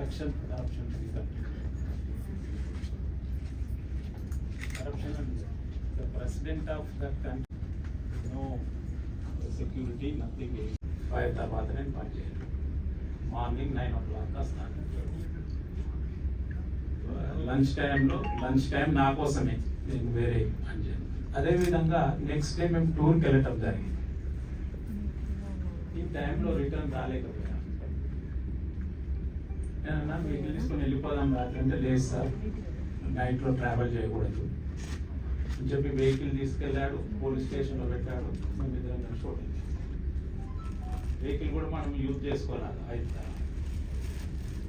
corruption and the president of that country, no security, nothing. 5 తర్వాత నేను పని చేయాలి. మార్నింగ్ 9 o'clock వస్తాను. లంచ్ టైం నా కోసమే, నేను వేరే పని చేయను. అదేవిధంగా నెక్స్ట్ డే మేము టూర్కి వెళ్ళటం జరిగింది. ఈ టైంలో రిటర్న్ రాలేకపోయాను. నేనన్నా వెహికల్ తీసుకొని వెళ్ళిపోదాం రాత్రి అంటే, లేదు సార్ నైట్లో ట్రావెల్ చేయకూడదు అని చెప్పి వెహికల్ తీసుకెళ్ళాడు, పోలీస్ స్టేషన్లో పెట్టాడు. మేము ఇద్దరం కలిసి హోటల్ వెహికల్ కూడా మనం యూజ్ చేసుకోవాలి. అయితే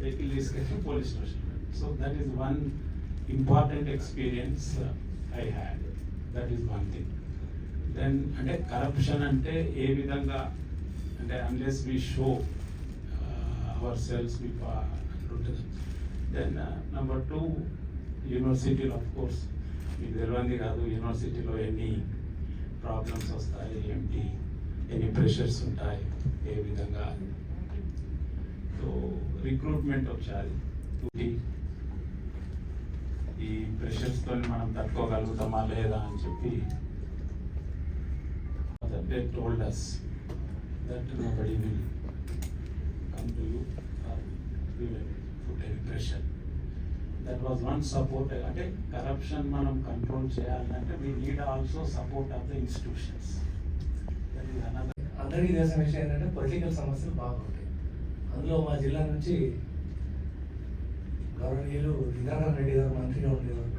వెహికల్ తీసుకెళ్ళి police station. So that is one important experience I had. That is one thing. Then అంటే కరప్షన్ అంటే ఏ విధంగా అంటే unless we show ourselves ఉంటుంది. దెన్ నెంబర్ 2, యూనివర్సిటీలో ఆఫ్ కోర్స్ మీకు తెలియంది కాదు, యూనివర్సిటీలో ఎన్ని ప్రాబ్లమ్స్ వస్తాయి, ఏంటి ఎన్ని ప్రెషర్స్ ఉంటాయి, ఏ విధంగా. సో రిక్రూట్మెంట్ వచ్చాది. ఈ ప్రెషర్స్తో మనం తట్టుకోగలుగుతామా లేదా అని చెప్పి they told us that nobody will come to you or we will put any pressure. That was one support. అంటే కరప్షన్ మనం కంట్రోల్ చేయాలంటే we need also support of the institutions. That is another. అందరికీ తెలిసిన విషయం ఏంటంటే political సమస్యలు బాగుంటాయి. అందులో మా జిల్లా నుంచి గౌరవనీయులు ఇంద్రకరణ్ రెడ్డి గారు మంత్రిగా ఉండేవారు.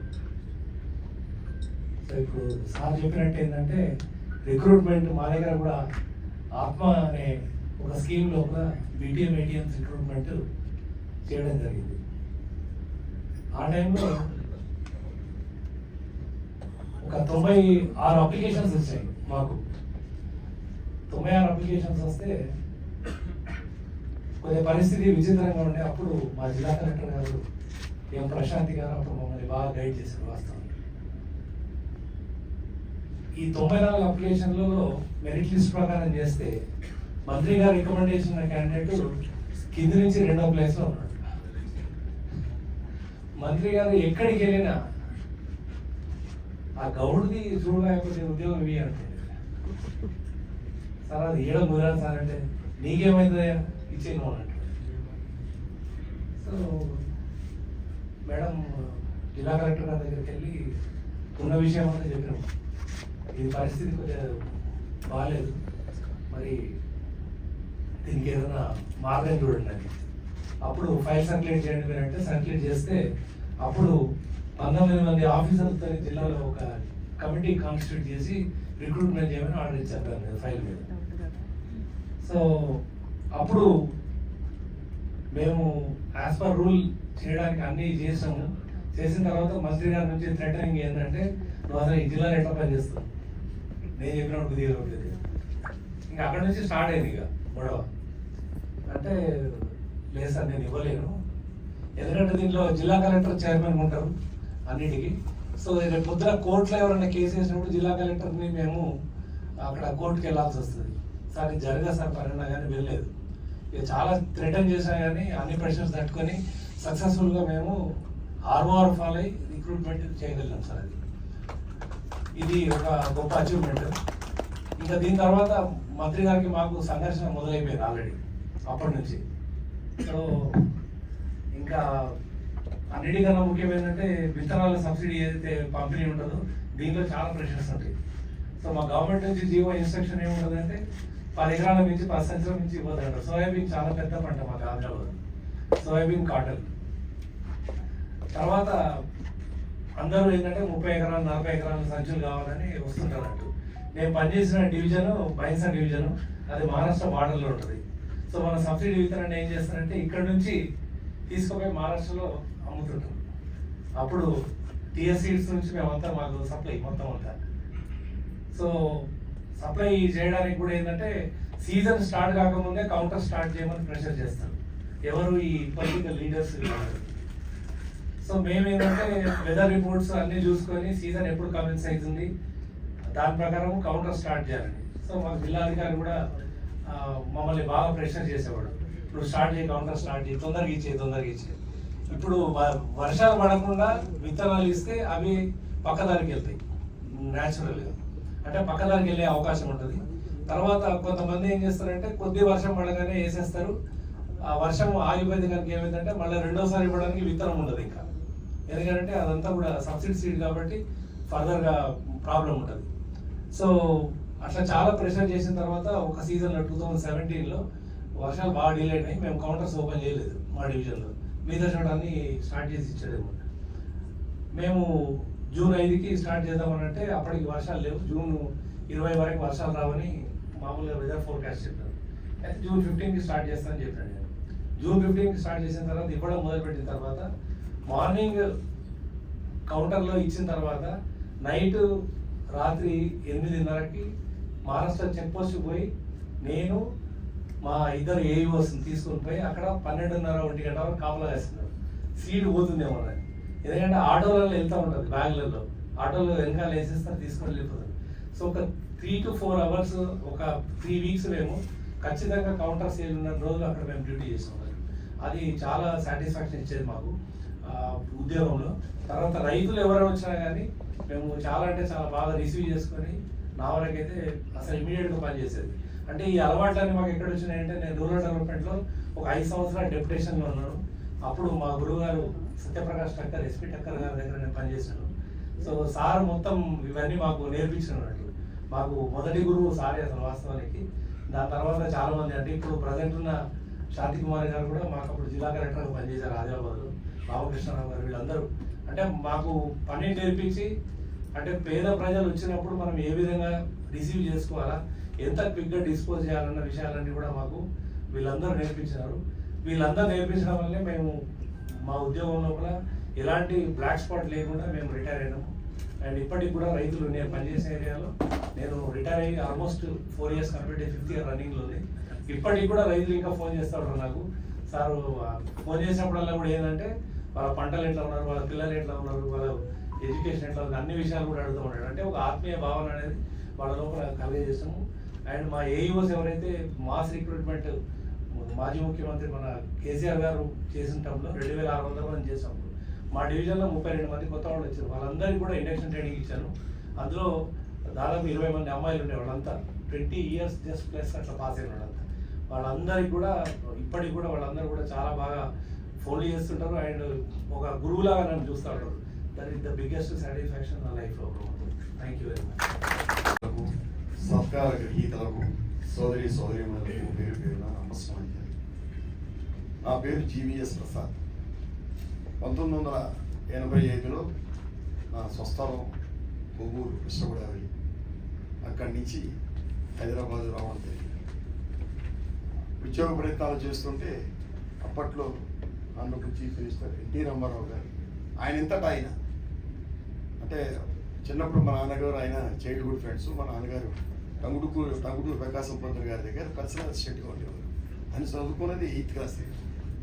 సో ఇప్పుడు సార్ చెప్పినట్టు ఏంటంటే రిక్రూట్మెంట్ మా దగ్గర కూడా ఆత్మ అనే ఒక స్కీమ్లో కూడా BTM ATMs రిక్రూట్మెంట్ చేయడం జరిగింది. ఆ టైంలో ఒక 96 అప్లికేషన్స్ వచ్చాయి మాకు. 96 అప్లికేషన్స్ వస్తే కొద్ది పరిస్థితి విచిత్రంగా ఉండే. అప్పుడు మా జిల్లా కలెక్టర్ గారు ప్రశాంతి గారు అప్పుడు మమ్మల్ని బాగా గైడ్ చేశారు. వాస్తవం ఈ 94 అప్లికేషన్లలో మెరిట్ లిస్ట్ ప్రకారం చేస్తే మంత్రి గారు రికమెండేషన్ ఉన్న క్యాండిడేట్ కింది నుంచి 2వ ప్లేస్లో ఉన్నాడు. మంత్రి గారు ఎక్కడికి వెళ్ళినా ఆ గౌడ్ది చూడలేకపోతే ఉద్యోగం ఇవి అంటుంది. సార్ అది ఏడో కుదరాలి సార్ అంటే, నీకేమైతుందయ్యా ఇచ్చేయను అన్నట్టు. సో మేడం జిల్లా కలెక్టర్ గారి దగ్గరికి వెళ్ళి ఉన్న విషయం అంతా చెప్పినాం. ఈ పరిస్థితి కొద్దిగా బాగాలేదు, మరి దీనికి ఏదైనా మార్గం చూడండి అని. అప్పుడు ఫైల్ సర్క్యులేట్ చేయండి మీరు అంటే సర్క్యులేట్ చేస్తే అప్పుడు 19 మంది ఆఫీసర్లతో జిల్లాలో ఒక కమిటీ కాన్స్టిట్యూట్ చేసి రిక్రూట్మెంట్ చేయమని ఆర్డర్ ఇచ్చారు కదా ఫైల్ మీద. సో అప్పుడు మేము యాజ్ పర్ రూల్ చేయడానికి అన్నీ చేసాము. చేసిన తర్వాత మంత్రి గారి నుంచి థ్రెటనింగ్ ఏంటంటే, నువ్వు అసలు ఈ జిల్లాలో ఎట్లా పని చేస్తావు, నేను చెప్పినప్పుడు కుదిరలేదు. ఇంకా అక్కడ నుంచి స్టార్ట్ అయింది ఇక గొడవ. అంటే లేదు సార్ నేను ఇవ్వలేను, ఎందుకంటే దీంట్లో జిల్లా కలెక్టర్ చైర్మన్ ఉంటారు అన్నిటికీ. సో రేపు పొద్దున కోర్టులో ఎవరైనా కేసు వేసినప్పుడు జిల్లా కలెక్టర్ని మేము అక్కడ కోర్టుకి వెళ్ళాల్సి వస్తుంది. సార్ ఇది జరగదు సార్ పరిణా కానీ వెళ్ళలేదు. ఇక చాలా థ్రెటన్ చేసినా కానీ అన్ని ప్రెషర్స్ తట్టుకొని సక్సెస్ఫుల్గా మేము ROR ఫాలో అయ్యి రిక్రూట్మెంట్ చేయగలిగాం సార్. ఇది ఒక గొప్ప అచీవ్మెంట్. ఇంకా దీని తర్వాత మంత్రి గారికి మాకు సంఘర్షణ మొదలైపోయింది ఆల్రెడీ అప్పటి నుంచి. సో ఇంకా అన్నిటికన్నా ముఖ్యం ఏంటంటే విత్తనాల సబ్సిడీ ఏదైతే పంపిణీ ఉంటుందో దీంట్లో చాలా ప్రెషర్స్ ఉంటాయి. సో మా గవర్నమెంట్ నుంచి జీవో ఇన్స్ట్రక్షన్ ఏముంటుందంటే 10 ఎకరాల నుంచి 10 సంవత్సరాల నుంచి ఇవ్వదంటారు. సోయాబీన్ చాలా పెద్ద పంట మాకు ఆంధ్రలో, సోయాబీన్ కాటన్. తర్వాత అందరూ ఏంటంటే 30 ఎకరాలు 40 ఎకరాల సంచులు కావాలని వస్తుంటారు. నేను పనిచేసిన డివిజను బైన్సా డివిజను, అది మహారాష్ట్ర బార్డర్లో ఉంటుంది. సో మన సబ్సిడీ విత్తనాన్ని ఏం చేస్తారంటే ఇక్కడ నుంచి తీసుకుపోయి మహారాష్ట్రలో అమ్ముతుంటాం. అప్పుడు TS సీడ్స్ నుంచి మేమంతా మాకు సప్లై మొత్తం అంతా. సో సప్లై చేయడానికి కూడా ఏంటంటే సీజన్ స్టార్ట్ కాకముందే కౌంటర్ స్టార్ట్ చేయమని ప్రెషర్ చేస్తారు ఎవరు, ఈ పొలిటికల్ లీడర్స్. సో మేమేంటంటే వెదర్ రిపోర్ట్స్ అన్నీ చూసుకొని సీజన్ ఎప్పుడు కమెన్సైజ్ ఉంది దాని ప్రకారం కౌంటర్ స్టార్ట్ చేయాలని. సో మాకు జిల్లాధికారి కూడా మమ్మల్ని బాగా ప్రెషర్ చేసేవాడు. ఇప్పుడు స్టార్ట్ చేయి, కౌంటర్ స్టార్ట్ చేయి, తొందరగా ఇచ్చే. ఇప్పుడు వర్షాలు పడకుండా విత్తనాలు ఇస్తే అవి పక్కదారికి వెళ్తాయి న్యాచురల్గా, అంటే పక్కదారికి వెళ్ళే అవకాశం ఉంటుంది. తర్వాత కొంతమంది ఏం చేస్తారంటే కొద్ది వర్షం పడగానే వేసేస్తారు, ఆ వర్షం ఆగిపోయింది కనుక ఏమైందంటే మళ్ళీ రెండోసారి ఇవ్వడానికి విత్తనం ఉండదు ఇంకా, ఎందుకంటే అదంతా కూడా సబ్సిడీ సీడ్ కాబట్టి ఫర్దర్గా ప్రాబ్లం ఉంటుంది. సో అట్లా చాలా ప్రెషర్ చేసిన తర్వాత ఒక సీజన్లో 2017లో వర్షాలు బాగా డిలే అయినాయి. మేము కౌంటర్స్ ఓపెన్ చేయలేదు మా డివిజన్లో, మిగతా చోటాన్ని స్టార్ట్ చేసి ఇచ్చేదేమో. మేము జూన్ 5కి స్టార్ట్ చేద్దామనంటే అప్పటికి వర్షాలు లేవు, జూన్ 20 వరకు వర్షాలు రావని మామూలుగా వెదర్ ఫోర్కాస్ట్ చెప్పారు. అయితే జూన్ 15కి స్టార్ట్ చేస్తానని చెప్పాను నేను. జూన్ 15కి స్టార్ట్ చేసిన తర్వాత ఇవ్వడం మొదలుపెట్టిన తర్వాత మార్నింగ్ కౌంటర్లో ఇచ్చిన తర్వాత నైట్ రాత్రి 8:30కి మహారాష్ట్ర చెక్ పోస్ట్ పోయి నేను మా ఇద్దరు ఏఈఓస్ని తీసుకొని పోయి అక్కడ 12:30 1 గంట వరకు కాపలా వేస్తున్నారు. సీడ్ పోతుందేమో అని, ఎందుకంటే ఆటోలలో వెళ్తూ ఉంటుంది, బ్యాగ్లలో ఆటోలో వెనకాల వేసేస్తారు, తీసుకొని వెళ్ళిపోతారు. సో ఒక 3 to 4 hours ఒక 3 weeks మేము ఖచ్చితంగా కౌంటర్ సేల్ ఉన్న రోజులు అక్కడ మేము డ్యూటీ చేసాం. అది చాలా సాటిస్ఫాక్షన్ ఇచ్చేది మాకు ఉద్యోగంలో. తర్వాత రైతులు ఎవరైనా వచ్చినా కానీ మేము చాలా అంటే చాలా బాగా రిసీవ్ చేసుకొని నా వరకైతే అసలు ఇమీడియట్గా పనిచేసేది. అంటే ఈ అలవాట్లన్నీ మాకు ఎక్కడ వచ్చినాయంటే నేను రూరల్ డెవలప్మెంట్లో ఒక 5 సంవత్సరాలు డెప్యుటేషన్లో ఉన్నాను. అప్పుడు మా గురువు గారు సత్యప్రకాష్ టక్కర్, ఎస్పీ టక్కర్ గారి దగ్గర నేను పనిచేశాను. సో సార్ మొత్తం ఇవన్నీ మాకు నేర్పించినట్టు. మాకు మొదటి గురువు సారే అసలు వాస్తవానికి. దాని తర్వాత చాలామంది, అంటే ఇప్పుడు ప్రజెంట్ ఉన్న శాంతి కుమార్ గారు కూడా మాకు అప్పుడు జిల్లా కలెక్టర్గా పనిచేశారు ఆదిలాబాద్లో, రామకృష్ణరావు గారు, వీళ్ళందరూ అంటే మాకు పని నేర్పించి, అంటే పేద ప్రజలు వచ్చినప్పుడు మనం ఏ విధంగా రిసీవ్ చేసుకోవాలా, ఎంత క్విక్గా డిస్పోజ్ చేయాలన్న విషయాలన్నీ కూడా మాకు వీళ్ళందరూ నేర్పించినారు. వీళ్ళందరూ నేర్పించడం వల్లే మేము మా ఉద్యోగం లోపల ఎలాంటి బ్లాక్ స్పాట్ లేకుండా మేము రిటైర్ అయినాము. అండ్ ఇప్పటికి కూడా రైతులు, నేను పనిచేసే ఏరియాలో నేను రిటైర్ అయ్యి ఆల్మోస్ట్ 4 years కంప్లీట్ అయ్యి 5th year రన్నింగ్లో ఉంది. ఇప్పటికి కూడా రైతులు ఇంకా ఫోన్ చేస్తూ ఉంటారు నాకు. సార్ ఫోన్ చేసినప్పుడల్లా కూడా ఏంటంటే వాళ్ళ పంటలు ఎట్లా ఉన్నారు, వాళ్ళ పిల్లలు ఎట్లా ఉన్నారు, వాళ్ళ ఎడ్యుకేషన్ ఎట్లా ఉంది, అన్ని విషయాలు కూడా అడుగుతూ ఉంటాడు. అంటే ఒక ఆత్మీయ భావన అనేది వాళ్ళ లోపల కలిగజేస్తాము. అండ్ మా ఏఈఓస్ ఎవరైతే మాస్ రిక్రూట్మెంట్ మాజీ ముఖ్యమంత్రి మన కేసీఆర్ గారు చేసిన టైంలో 2600 మంది చేసాము. మా డివిజన్లో 32 మంది కొత్త వాళ్ళు వచ్చారు. వాళ్ళందరికీ కూడా ఇండక్షన్ ట్రైనింగ్ ఇచ్చాను. అందులో దాదాపు 20 మంది అమ్మాయిలు ఉండే, వాళ్ళంతా 20 years జస్ట్ ప్లస్ అట్లా పాస్ అయిన వాళ్ళంతా. వాళ్ళందరికీ కూడా ఇప్పటికి కూడా వాళ్ళందరూ కూడా చాలా బాగా ఫోన్లు చేస్తుంటారు. అండ్ ఒక గురువులాగా నన్ను చూస్తూ ఉంటారు. That is the biggest satisfaction నా లైఫ్లో. Thank you very much. సత్కార గ్రహీతలకు, సోదరీమణులకు పేరు పేరున నమస్కారం. నా పేరు జీవీఎస్ ప్రసాద్. 1985లో నా స్వస్థలం కొవ్వూరు కృష్ణగోదావరి. అక్కడి నుంచి హైదరాబాద్ రావడం జరిగింది. ఉద్యోగ ప్రయత్నాలు చేస్తుంటే అప్పట్లో Andhra Pradesh chief minister N T Rama Rao garu, ఆయన ఇంతటా ఆయన అంటే చిన్నప్పుడు మా నాన్నగారు ఆయన చైల్డ్హుడ్ ఫ్రెండ్స్. మా నాన్నగారు టంగుటూరు ప్రకాశం పంతులు గారి దగ్గర పర్సనల్ అసిస్టెంట్గా ఉండేవారు. ఆయన చదువుకున్నది 8th class.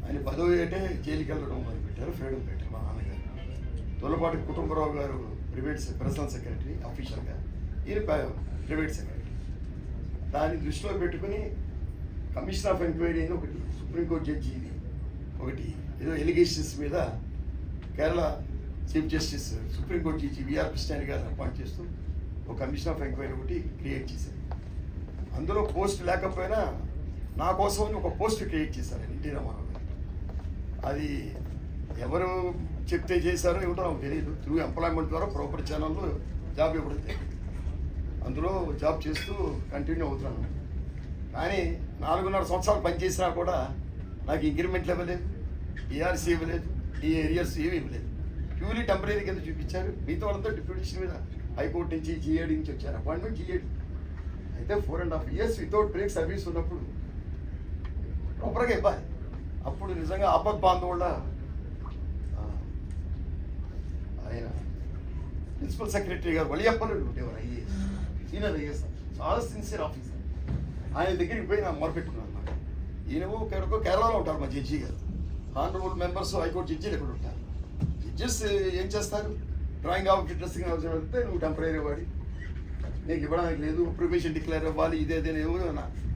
ఆయన 10వ ఏటే జైలుకి వెళ్ళడం మొదలుపెట్టారు, ఫ్రీడమ్ పెట్టారు మా నాన్నగారు. తొలపాటి కుటుంబరావు గారు పర్సనల్ సెక్రటరీ అఫీషియల్గా, ఈయన ప్రైవేట్ సెక్రటరీ. దాన్ని దృష్టిలో పెట్టుకుని కమిషన్ ఆఫ్ ఎంక్వైరీ అని ఒకటి, సుప్రీంకోర్టు జడ్జి ఇది ఒకటి, ఏదో ఎలిగేషన్స్ మీద Kerala chief justice supreme court judge V R కృష్ణాని గారిని అపాయింట్ చేస్తూ ఒక కమిషన్ ఆఫ్ ఎంక్వైరీ ఒకటి క్రియేట్ చేశారు. అందులో పోస్ట్ లేకపోయినా నా కోసం ఒక పోస్ట్ క్రియేట్ చేశారు ఎన్టీ రామారావు గారు. అది ఎవరు చెప్తే చేశారో ఏమిటో నాకు తెలియదు. త్రూ ఎంప్లాయ్మెంట్ ద్వారా ప్రాపర్ ఛానల్లో జాబ్ ఇవ్వడం తెలియదు. అందులో జాబ్ చేస్తూ కంటిన్యూ అవుతున్నాను. కానీ 4.5 సంవత్సరాలు పనిచేసినా కూడా నాకు ఇంక్రిమెంట్లు ఇవ్వలేదు, ఈఆర్సీ ఇవ్వలేదు, ఈ ఏరియాస్ ఏమి ఇవ్వలేదు. ప్యూర్లీ టెంపరీ కింద చూపించారు. మిగతా వాళ్ళంతా డిప్యూటేషన్ మీద హైకోర్టు నుంచి జీఏడీ నుంచి వచ్చారు, అపాయింట్మెంట్ జీఏడీ. అయితే 4.5 years వితౌట్ బ్రేక్ సర్వీస్ ఉన్నప్పుడు ప్రాపర్గా ఇవ్వాలి. అప్పుడు నిజంగా ఆపద్ బాంధవుల ఆయన ప్రిన్సిపల్ సెక్రటరీ గారు వలియప్పలు ఉండేవారు, ఐఏఎస్, సీనియర్ ఐఏఎస్, చాలా సిన్సియర్ ఆఫీసర్. ఆయన దగ్గరికి పోయి నాకు మొరపెట్టుకున్నాను అన్నమాట. ఈయనవో కేరళలో ఉంటారు మా జడ్జి గారు, హానరబుల్ మెంబర్స్ హైకోర్టు జడ్జీలు ఎక్కడ ఉంటారు. జడ్జెస్ ఏం చేస్తారు, డ్రాయింగ్ ఆఫ్ డ్రెస్సింగ్ వెళ్తే నువ్వు టెంపరీ వాడి నీకు ఇవ్వడానికి లేదు, ప్రొవిషన్ డిక్లేర్ ఇవ్వాలి, ఇదేదేనేమో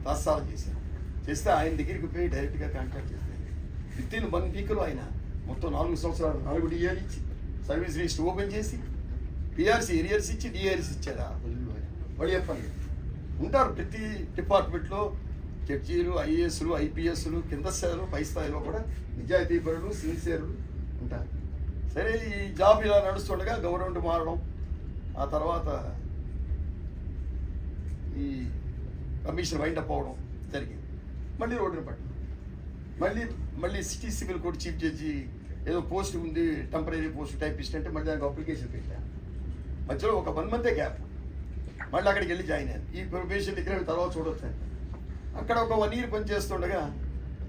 తాత్సారం చేశారు. చేస్తే ఆయన దగ్గరికి పోయి డైరెక్ట్గా కాంటాక్ట్ చేస్తే విత్ ఇన్ 1 వీక్లో ఆయన మొత్తం 4 సంవత్సరాలు 4 డిఏలు ఇచ్చి సర్వీస్ లిస్ట్ ఓపెన్ చేసి పిఆర్సీ ఎరియర్స్ ఇచ్చి డిఆర్సీ ఇచ్చారు ఆ రోజుల్లో ఆయన. వాళ్ళు చెప్పండి ఉంటారు ప్రతి డిపార్ట్మెంట్లో జడ్జీలు, ఐఏఎస్లు, ఐపీఎస్లు, కింద స్థాయిలో పై స్థాయిలో కూడా నిజాయితీపరులు, సిన్సియర్లు ఉంటారు. సరే ఈ జాబ్ ఇలా నడుస్తుండగా గవర్నమెంట్ మారడం, ఆ తర్వాత ఈ కమిషన్ వైండప్ అవ్వడం జరిగింది. మళ్ళీ రోడ్డుని పట్టు మళ్ళీ city civil court chief judge ఏదో పోస్ట్ ఉంది, టెంపరీ పోస్ట్ టైపిస్ట్ అంటే మళ్ళీ దానికి అప్లికేషన్ పెట్టాను. మధ్యలో ఒక 1 మంతే గ్యాప్, మళ్ళీ అక్కడికి వెళ్ళి జాయిన్ అయ్యాను. ఈ ప్రొబేషన్ దగ్గర తర్వాత చూడొచ్చు. అక్కడ ఒక 1 ఇయర్ పనిచేస్తుండగా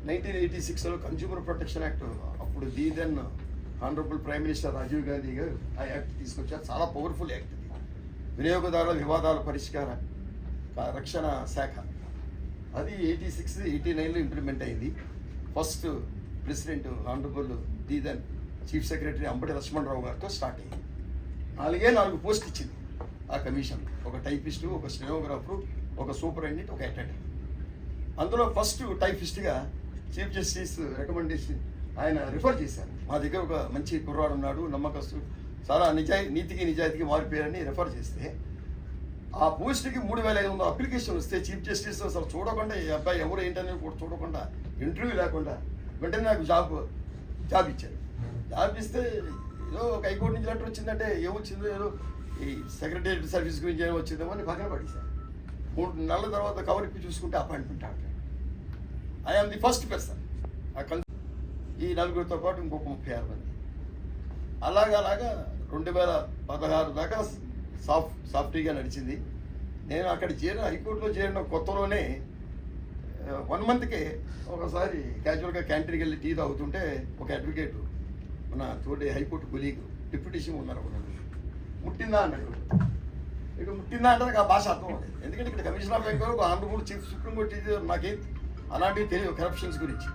1986లో కన్జ్యూమర్ ప్రొటెక్షన్ యాక్ట్, అప్పుడు the then honourable prime minister Rajiv Gandhi garu ఆ యాక్ట్ తీసుకొచ్చారు. చాలా పవర్ఫుల్ యాక్ట్ ఇది. వినియోగదారుల వివాదాల పరిష్కార రక్షణ శాఖ. అది 86, 89లో ఇంప్లిమెంట్ అయింది. First president honourable the then chief secretary Ambati Lakshmana Rao గారితో స్టార్ట్ అయింది. 4 పోస్ట్ ఇచ్చింది ఆ కమిషన్. ఒక టైపిస్టు, ఒక స్టెనోగ్రాఫరు, ఒక సూపరింటెండెంట్, ఒక అటెండెంట్. అందులో ఫస్ట్ టైపిస్ట్గా చీఫ్ జస్టిస్ రికమెండేషన్ ఆయన రిఫర్ చేశారు. మా దగ్గర ఒక మంచి కుర్రాడు ఉన్నాడు, నమ్మకస్తు, చాలా నీతికి నిజాయితీకి మారిపోయారని రిఫర్ చేస్తే ఆ పోస్ట్కి 3500 అప్లికేషన్ వస్తే చీఫ్ జస్టిస్ అసలు చూడకుండా ఈ అబ్బాయి ఎవరు ఏంటనేది కూడా చూడకుండా, ఇంటర్వ్యూ లేకుండా వెంటనే నాకు జాబ్ ఇచ్చారు. జాబ్ ఇస్తే ఏదో ఒక హైకోర్టు నుంచి లెటర్ వచ్చిందంటే ఏమొచ్చిందో, ఏదో ఈ సెక్రటరీ సర్వీస్ గురించి ఏమో వచ్చిందేమో అని పక్కన పడేశారు. 3 నెలల తర్వాత కవర్ ఇప్పి చూసుకుంటే appointment order. I'm the first person. ఈ 4గురితో పాటు ఇంకొక 36 మంది. అలాగా 2016 దాకా సాఫ్ట్గా నడిచింది. నేను అక్కడ హైకోర్టులో చేరిన కొత్తలోనే 1 మంత్కే ఒకసారి క్యాజువల్గా క్యాంటీన్కి వెళ్ళి టీ తాగుతుంటే ఒక అడ్వకేట్, మన తోటి హైకోర్టు కొలీగ్ డిప్యూటీషన్ ఉన్నారు, ముట్టిందా అన్నాడు. ఇక ముట్టిందా అంటే నాకు ఆ భాష అర్థం అవుతుంది. ఎందుకంటే ఇక్కడ కమిషనర్ ఆఫ్ బ్యాంక్ ఒక ఆనరబుల్ చీఫ్ సుప్రీంకోర్టు నాకేం అలాంటివి తెలియదు కరప్షన్స్ గురించి.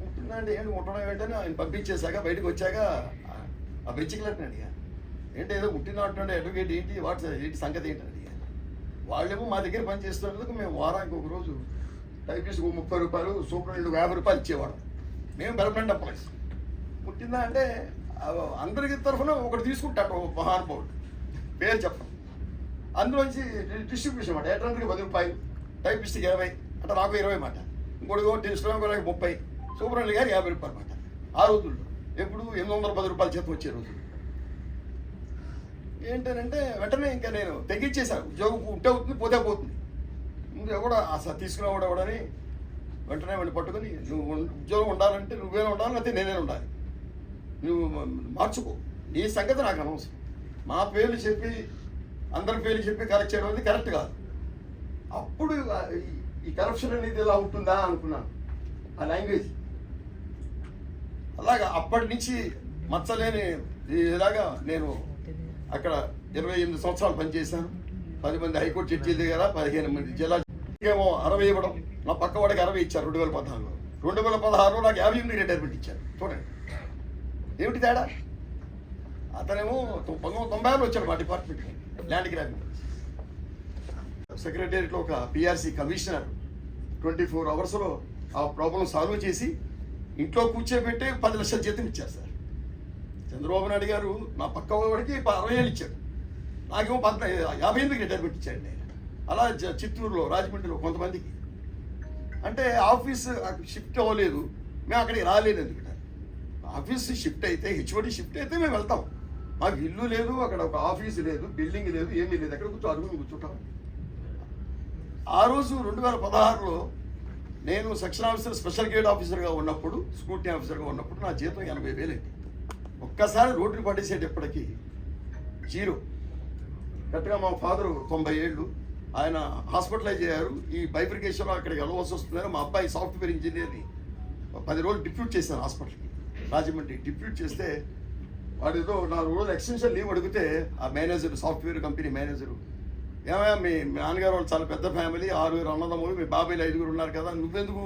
ముట్టిందా అంటే ఏంటి ముట్టడం ఏంటని ఆయన పంపించేశాక బయటకు వచ్చాక ఆ బెంచికలెట్ని అడిగా, ఏంటి ఏదో ముట్టిందా అంటుండే అడ్వకేట్ ఏంటి ఏంటి సంగతి ఏంటని అడిగా. వాళ్ళేమో మా దగ్గర పని చేస్తున్నందుకు మేము వారానికి ఒక రోజు టైపిస్ట్ 30 రూపాయలు, సూపరింటెండెంట్ 50 రూపాయలు ఇచ్చేవాడు. మేము పర్మనెంట్ ఎంప్లాయీస్. ముట్టిందా అంటే అందరికి తరఫున ఒకటి తీసుకుంటాడు మహానుభావుడు, పేరు చెప్పడం. అందులోంచి డిస్ట్రిబ్యూషన్ మాట, ఎటర్నరీకి 10 రూపాయలు, టైపిస్ట్కి 20 అంటే నాకు 20 మాట, ఇంకోటి స్టెనోగ్రాఫర్కి 30, సూపరింటెండెంట్ గారికి 50 రూపాయలు మాట. ఆ రోజుల్లో ఎప్పుడు 810 రూపాయలు చేతి వచ్చే రోజులు. ఏంటంటే వెంటనే ఇంకా నేను తెగించేశాను. ఉద్యోగం ఉంటే అవుతుంది, పోతే పోతుంది. ముందు ఎవడ అసలు తీసుకునేవాడు ఎవడని వెంటనే వాడిని పట్టుకొని, నువ్వు ఉద్యోగం ఉండాలంటే నువ్వేనా ఉండాలి, లేకపోతే నేనే ఉండాలి, నువ్వు మార్చుకో, నీ సంగతి నాకు అనవసరం. మా పేర్లు చెప్పి అందరి పేర్లు చెప్పి కరెక్ట్ చేయడం అనేది కరెక్ట్ కాదు. అప్పుడు ఈ కరప్షన్ అనేది ఇలా ఉంటుందా అనుకున్నాను, ఆ లాంగ్వేజ్. అలాగా అప్పటి నుంచి మచ్చలేని ఇలాగా నేను అక్కడ 28 సంవత్సరాలు పనిచేశాను. 10 మంది హైకోర్టు జడ్జీల దగ్గర, 15 మంది జిల్లా ఏమో 60 ఇవ్వడం. నా పక్క వాడికి 60 ఇచ్చారు 2014లో. 2016లో నాకు 58 రిటైర్మెంట్ ఇచ్చారు. చూడండి ఏమిటి తేడా. అతనేమో 1996లో వచ్చాడు మా డిపార్ట్మెంట్కి, ల్యాండ్ గ్రాబింగ్. సెక్రటేరియట్లో ఒక పిఆర్సీ కమిషనర్ 24 అవర్స్లో ఆ ప్రాబ్లం సాల్వ్ చేసి ఇంట్లో కూర్చోబెట్టి 10 లక్షల జీతం ఇచ్చారు సార్. చంద్రబాబు నాయుడు గారు నా పక్క వాడికి 60 ఏళ్ళు ఇచ్చాడు, నాకేమో 58 రిటైర్మెంట్ ఇచ్చాడు. నేను అలా చిత్తూరులో, రాజమండ్రిలో కొంతమందికి. అంటే ఆఫీస్ షిఫ్ట్ అవ్వలేదు, మేము అక్కడికి రాలేదు. ఎందుకంటే ఆఫీస్ షిఫ్ట్ అయితే, హెచ్ఓడి షిఫ్ట్ అయితే మేము వెళ్తాం. మాకు ఇల్లు లేదు, అక్కడ ఒక ఆఫీసు లేదు, బిల్డింగ్ లేదు, ఏమీ లేదు. ఎక్కడ కూర్చుంటాం. ఆ రోజు 2016లో నేను సెక్షన్ ఆఫీసర్, స్పెషల్ గేట్ ఆఫీసర్గా ఉన్నప్పుడు, స్కూటీ ఆఫీసర్గా ఉన్నప్పుడు నా జీతం 80,000. ఒక్కసారి రోడ్డుని పట్టేసేటప్పటికి 0. కరెక్ట్గా మా ఫాదరు 90 ఏళ్ళు, ఆయన హాస్పిటలైజ్ అయ్యారు. ఈ బైఫికేషన్లో అక్కడికి వెళ్ళవలసి వస్తుందని మా అబ్బాయి సాఫ్ట్వేర్ ఇంజనీర్ని 10 రోజులు డిప్యూట్ చేశాను హాస్పిటల్కి, రాజమండ్రి. డిప్యూట్ చేస్తే వాడు ఏదో 4 రోజులు ఎక్స్టెన్షన్ లీవ్ అడిగితే ఆ మేనేజర్, సాఫ్ట్వేర్ కంపెనీ మేనేజరు, ఏమయ్యా మీ నాన్నగారు వాళ్ళు చాలా పెద్ద ఫ్యామిలీ, 6 అన్నదమ్ములు, మీ బాబాయ్లు 5 ఉన్నారు కదా, నువ్వెందుకు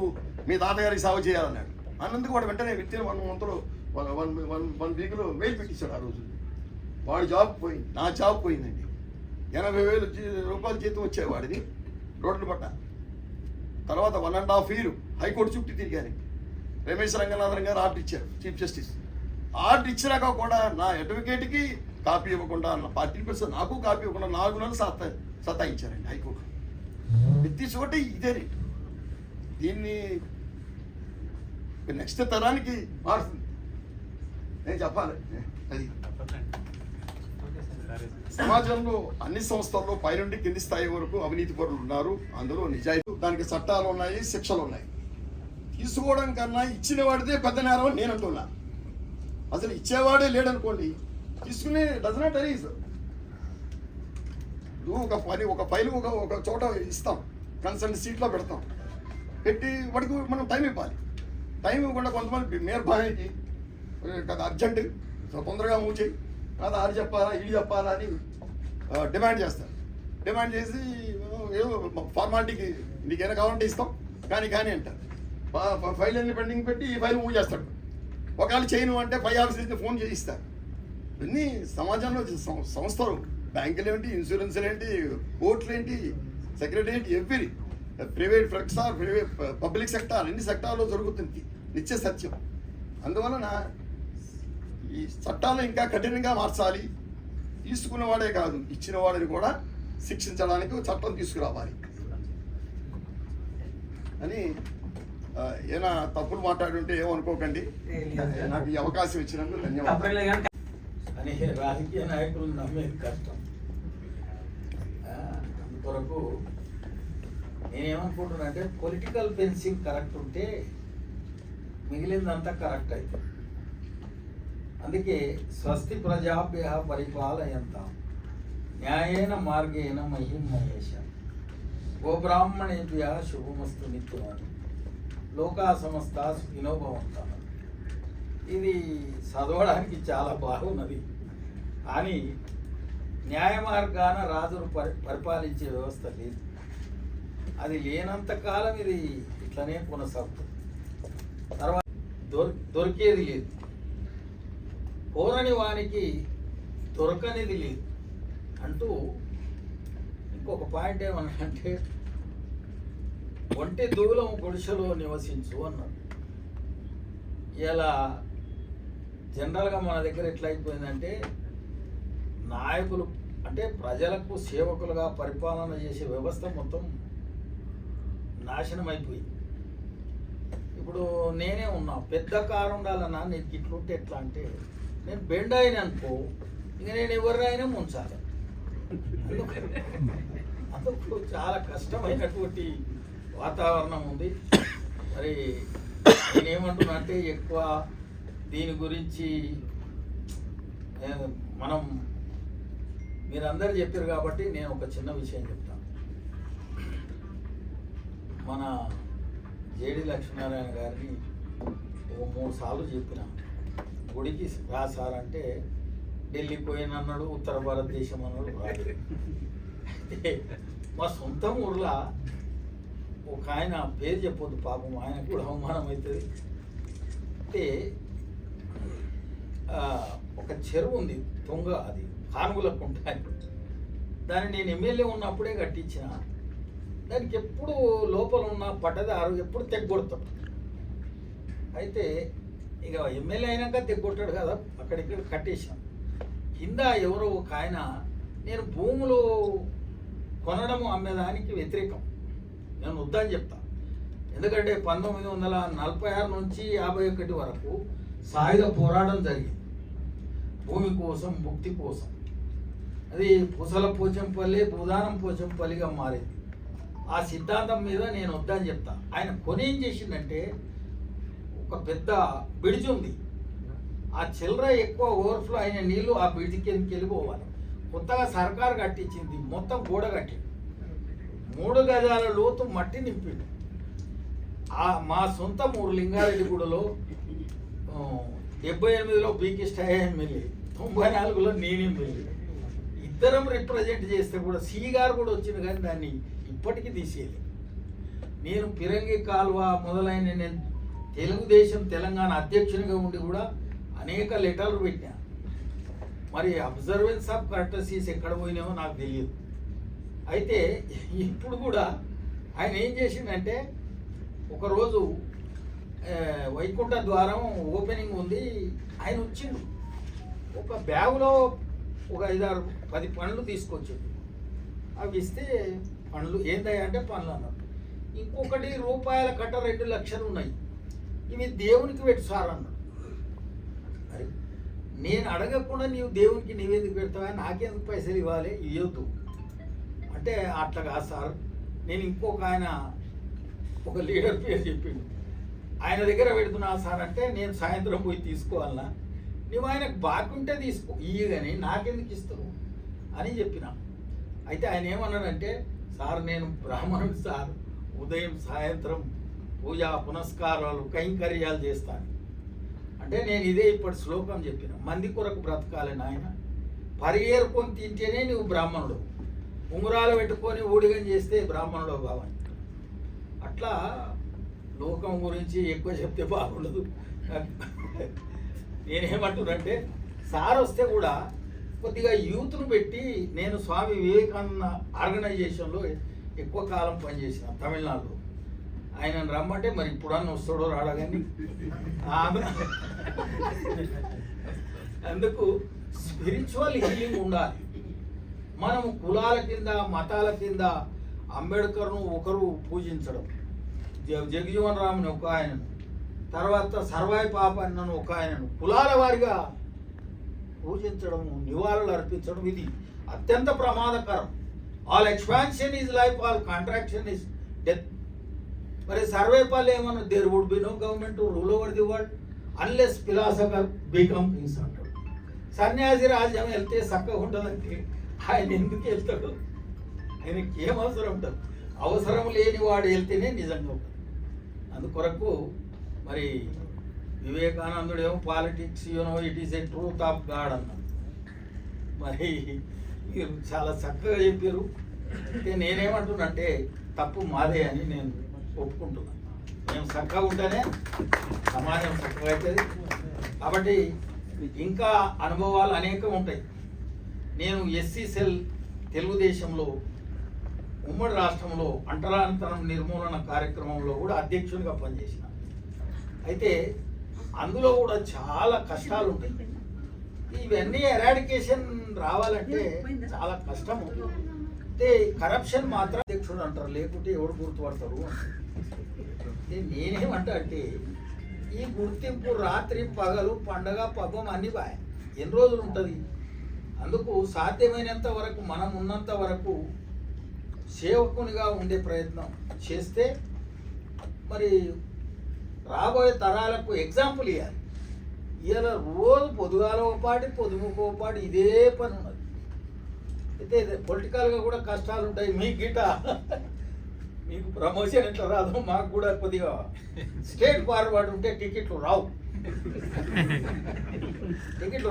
మీ తాతగారికి సేవ చేయాలన్నాడు. అన్నందుకు వాడు వెంటనే విత్తిన 1 మంత్లో 1 వీక్లో మెయిల్ పెట్టించాడు. ఆ రోజు వాడి జాబ్ పోయింది, నా జాబ్ పోయిందండి. 80,000 రూపాయల జీతం వచ్చేవాడిది రోడ్లు పట్ట. తర్వాత 1.5 year హైకోర్టు చుట్టూ తిరిగాను. రమేష్ రంగనాథన్ గారు ఆర్డర్ ఇచ్చారు, చీఫ్ జస్టిస్. ఆర్డర్ ఇచ్చినాక కూడా నా అడ్వకేట్కి కాపీ ఇవ్వకుండా, నా పార్టీ పర్సన్ నాకు కాపీ ఇవ్వకుండా 4 నెలలు సతాయించారండి హైకోర్టు. ప్రతి చోట ఇదే. దీన్ని నెక్స్ట్ తరానికి మారుతుంది, నేను చెప్పాలి. అది సమాజంలో అన్ని సంస్థల్లో పైనుండి కింది స్థాయి వరకు అవినీతి పరులు ఉన్నారు. అందులో నిజాయితీ, దానికి చట్టాలు ఉన్నాయి, శిక్షలు ఉన్నాయి. తీసుకోవడం కన్నా ఇచ్చిన వాడిదే పెద్ద నేరం అని నేను అంటున్నా. అసలు ఇచ్చేవాడే లేడనుకోండి, తీసుకునే డజ్ నాట్ అరీజ్. ఒక ఫైల్ ఒక చోట ఇస్తాం, కన్సల్ట్ సీట్లో పెడతాం, పెట్టి వాడికి మనం టైం ఇవ్వాలి. టైం ఇవ్వకుండా కొంతమంది మేర్బాయికి కదా అర్జెంట్ తొందరగా మూవ్ చేయి, కాదు అది చెప్పాలా ఇది చెప్పాలా అని డిమాండ్ చేస్తారు. డిమాండ్ చేసి ఏదో ఫార్మాలిటీకి నీకేమైనా కావాలంటే ఇస్తాం కానీ అంటారు. ఫైల్ అన్ని పెండింగ్ పెట్టి ఈ ఫైల్ మూవ్ చేస్తాడు. ఒకవేళ చేయను అంటే పై ఆఫీస్ ఫోన్ చేయిస్తారు. ఇవన్నీ సమాజంలో సంస్థలు, బ్యాంకులు ఏంటి, ఇన్సూరెన్స్లు ఏంటి, కోర్టులు ఏంటి, secretary every private sector, public sector, అన్ని సెక్టార్లో జరుగుతుంది నిత్య సత్యం. అందువలన ఈ చట్టాలను ఇంకా కఠినంగా మార్చాలి. తీసుకున్నవాడే కాదు, ఇచ్చిన వాడిని కూడా శిక్షించడానికి చట్టం తీసుకురావాలి అని. ఏమైనా తప్పులు మాట్లాడుంటే ఏమనుకోకండి. నాకు ఈ అవకాశం ఇచ్చినందుకు ధన్యవాదాలు. అని రాజకీయ నాయకులు నమ్మేది కష్టం. అందుకొరకు నేనేమనుకుంటున్నా అంటే పొలిటికల్ ఫెన్సింగ్ కరెక్ట్ ఉంటే మిగిలిందంతా కరెక్ట్ అవుతుంది. అందుకే స్వస్తి ప్రజాభ్య పరిపాలయంతాం న్యాయేన మార్గేణ మహిం మహేష గోబ్రాహ్మణేభ్య శుభమస్తు నిత్యం లోకా సమస్త సుఖినో భవంతః. ఇది చదవడానికి చాలా బాగున్నది, కానీ న్యాయ మార్గాన రాజును పరిపాలించే వ్యవస్థ లేదు. అది లేనంత కాలం ఇది ఇట్లనే కొనసాగుతుంది. తర్వాత దొరికేది లేదు, కోరని వానికి దొరకనిది లేదు అంటూ ఇంకొక పాయింట్ ఏమన్నాడంటే ఒంటి దూలం గుడిసెలో నివసించు అన్నాడు. ఇలా జనరల్గా మన దగ్గర ఎట్లా అయిపోయిందంటే నాయకులు అంటే ప్రజలకు సేవకులుగా పరిపాలన చేసే వ్యవస్థ మొత్తం నాశనం అయిపోయింది. ఇప్పుడు నేనే ఉన్నా, పెద్ద కారు ఉండాలన్నా నీకు ఇట్లుంటే ఎట్లా అంటే నేను బెండ్ అయిన అనుకో, ఇక నేను ఎవరినైనా ముంచాలి. అందుకు చాలా కష్టమైనటువంటి వాతావరణం ఉంది. మరి నేనేమంటున్నా అంటే ఎక్కువ దీని గురించి మనం మీరందరూ చెప్పారు కాబట్టి నేను ఒక చిన్న విషయం చెప్తాను. మన జేడి లక్ష్మీనారాయణ గారిని 3 సార్లు చెప్పిన గుడికి రాసారంటే ఢిల్లీ పోయినన్నాడు, ఉత్తర భారతదేశం అన్నాడు. అయితే మా సొంత ఊర్లో ఒక ఆయన పేరు చెప్పొద్దు పాపం, ఆయనకు కూడా అవమానం అవుతుంది. అయితే ఒక చెరువు ఉంది తొంగ, అది కానుగులకు ఉంటాయి. దాన్ని నేను ఎమ్మెల్యే ఉన్నప్పుడే కట్టించిన. దానికి ఎప్పుడు లోపల ఉన్న పట్టదారు ఎప్పుడు తెగ్గొడతాం. అయితే ఇక ఎమ్మెల్యే అయినాక తెగ్గొట్టాడు కదా, అక్కడిక్కడ కట్టేసాం. కింద ఎవరో ఒక ఆయన నేను భూములు కొనడము అమ్మేదానికి వ్యతిరేకం, నేను వద్దని చెప్తా. ఎందుకంటే 1946 నుంచి 51 వరకు సాయుధ పోరాటం జరిగింది భూమి కోసం, ముక్తి కోసం. అది పూసల పోచంపల్లి, భూదానం పోచంపల్లిగా మారింది. ఆ సిద్ధాంతం మీద నేను వద్దని చెప్తా. ఆయన కొని ఏం చేసిందంటే ఒక పెద్ద బ్రిడ్జ్ ఉంది, ఆ చిల్లర ఎక్కువ ఓవర్ఫ్లో అయిన నీళ్లు ఆ బ్రిడ్జ్ కిందకి వెళ్ళిపోవాలి. కొత్తగా సర్కారు కట్టించింది, మొత్తం గోడ కట్టింది, 3 గజాల లోతు మట్టి నింపిండు. మా సొంత ఊరు లింగారెడ్డిగూడలో 78లో బీకి స్టాయ్ ఎమ్మెల్యే, 94లో నేను ఎమ్మెల్యే. ఇద్దరం రిప్రజెంట్ చేస్తే కూడా సి గారు కూడా వచ్చింది, కానీ దాన్ని ఇప్పటికీ తీసేయాలి. నేను పిరంగి కాల్వ మొదలైన నేను తెలుగుదేశం తెలంగాణ అధ్యక్షునిగా ఉండి కూడా అనేక లెటర్లు పెట్టా. మరి అబ్జర్వెన్స్ ఆఫ్ కర్టసీస్ ఎక్కడ పోయినామో నాకు తెలియదు. అయితే ఇప్పుడు కూడా ఆయన ఏం చేసిందంటే ఒకరోజు వైకుంఠ ద్వారం ఓపెనింగ్ ఉంది, ఆయన వచ్చిండు. ఒక బ్యాగులో ఒక 5-10 పండ్లు తీసుకొచ్చిండు. అవి ఇస్తే పండ్లు ఏందయ్యా అంటే పండ్లు అన్నట్టు. ఇంకొకటి రూపాయల కట్ట 2 లక్షలు ఉన్నాయి, ఇవి దేవునికి పెట్టు సార్ అన్నాడు. మరి నేను అడగకుండా నీవు దేవునికి నివేదిక పెడతావా, నాకెందుకు పైసలు ఇవ్వాలి, ఇవ్వద్దు అంటే అట్లా కాదు సార్. నేను ఇంకొక ఆయన ఒక లీడర్ పేరు చెప్పిండు, ఆయన దగ్గర పెడుతున్నా సార్ అంటే నేను సాయంత్రం పోయి తీసుకోవాలన్నా, నువ్వు ఆయనకు బాగుంటే తీసుకో ఇయ్యగాని నాకెందుకు ఇస్తావు అని చెప్పిన. అయితే ఆయన ఏమన్నాడంటే, సార్ నేను బ్రాహ్మణుడు సార్, ఉదయం సాయంత్రం పూజా పునస్కారాలు కైంకర్యాలు చేస్తాను అంటే నేను ఇదే ఇప్పటి శ్లోకం చెప్పిన, మంది కొరకు బ్రతకాలి నాయన, పరిగేరుకొని తింటేనే నువ్వు బ్రాహ్మణుడు, ఉంగరాలు పెట్టుకొని ఊడిగం చేస్తే బ్రాహ్మణుడు కావాలి. అట్లా లోకం గురించి ఎక్కువ చెప్తే బాగుండదు. నేనేమంటున్నంటే సార్ వస్తే కూడా కొద్దిగా యూత్ను పెట్టి, నేను స్వామి వివేకానంద ఆర్గనైజేషన్లో ఎక్కువ కాలం పనిచేసిన తమిళనాడులో. ఆయన రమ్మంటే మరి ఇప్పుడన్నా వస్తాడో రాడా కానీ అందుకు స్పిరిచువల్ హీలింగ్ ఉండాలి. మనము కులాల కింద మతాల కింద అంబేద్కర్ను ఒకరు పూజించడం, జగజీవన్ రామ్ని ఒక ఆయనను, తర్వాత సర్వాయి పాపన్నను ఒక ఆయనను కులాల వారిగా పూజించడము, నివాళులు అర్పించడం ఇది అత్యంత ప్రమాదకరం. All expansion is life, all contraction is death. మరి సర్వేపాల్ ఏమన్నా, there would be no government to rule over the world unless philosopher become kings అంటాడు. సన్యాసి రాజ్యం వెళ్తే చక్కగా ఉంటుందంటే ఆయన ఎందుకు వెళ్తాడు, ఆయనకి ఏం అవసరం ఉంటుంది, అవసరం లేని వాడు వెళ్తేనే నిజంగా ఉంటుంది. అందుకొరకు మరి వివేకానందుడు ఏమో politics it is a truth of God అన్నాడు. మరి మీరు చాలా చక్కగా చెప్పారు. అయితే నేనేమంటున్నంటే తప్పు మాదే అని నేను ఒప్పుకుంటున్నాను. మేము చక్కగా ఉంటేనే సమాజం చక్కగా అవుతుంది. కాబట్టి ఇంకా అనుభవాలు అనేకం ఉంటాయి. నేను ఎస్సీ సెల్ తెలుగుదేశంలో ఉమ్మడి రాష్ట్రంలో అంటరానితనం నిర్మూలన కార్యక్రమంలో కూడా అధ్యక్షునిగా పనిచేసిన. అయితే అందులో కూడా చాలా కష్టాలు ఉంటాయి. ఇవన్నీ ఎరాడికేషన్ రావాలంటే చాలా కష్టం. అయితే కరప్షన్ మాత్రం అధ్యక్షుడు అంటారు, లేకుంటే ఎవడు గుర్తుపడతారు. నేనేమంటా అంటే ఈ గుర్తింపు రాత్రి పగలు పండగ పబ్బం అన్ని బాయ్ ఎన్ని రోజులు ఉంటుంది. అందుకు సాధ్యమైనంత వరకు మనం ఉన్నంత వరకు సేవకునిగా ఉండే ప్రయత్నం చేస్తే మరి రాబోయే తరాలకు ఎగ్జాంపుల్ ఇవ్వాలి. ఇలా రోజు పొద్దుగాల ఒకపాటి పొద్దుముకు ఒకపాటి ఇదే పని ఉన్నది. అయితే పొలిటికల్గా కూడా కష్టాలు ఉంటాయి. మీ గిట మీకు ప్రమోషన్ ఎట్లా రాదు, మాకు కూడా కొద్దిగా స్టేట్ ఫార్వర్డ్ ఉంటే టికెట్లు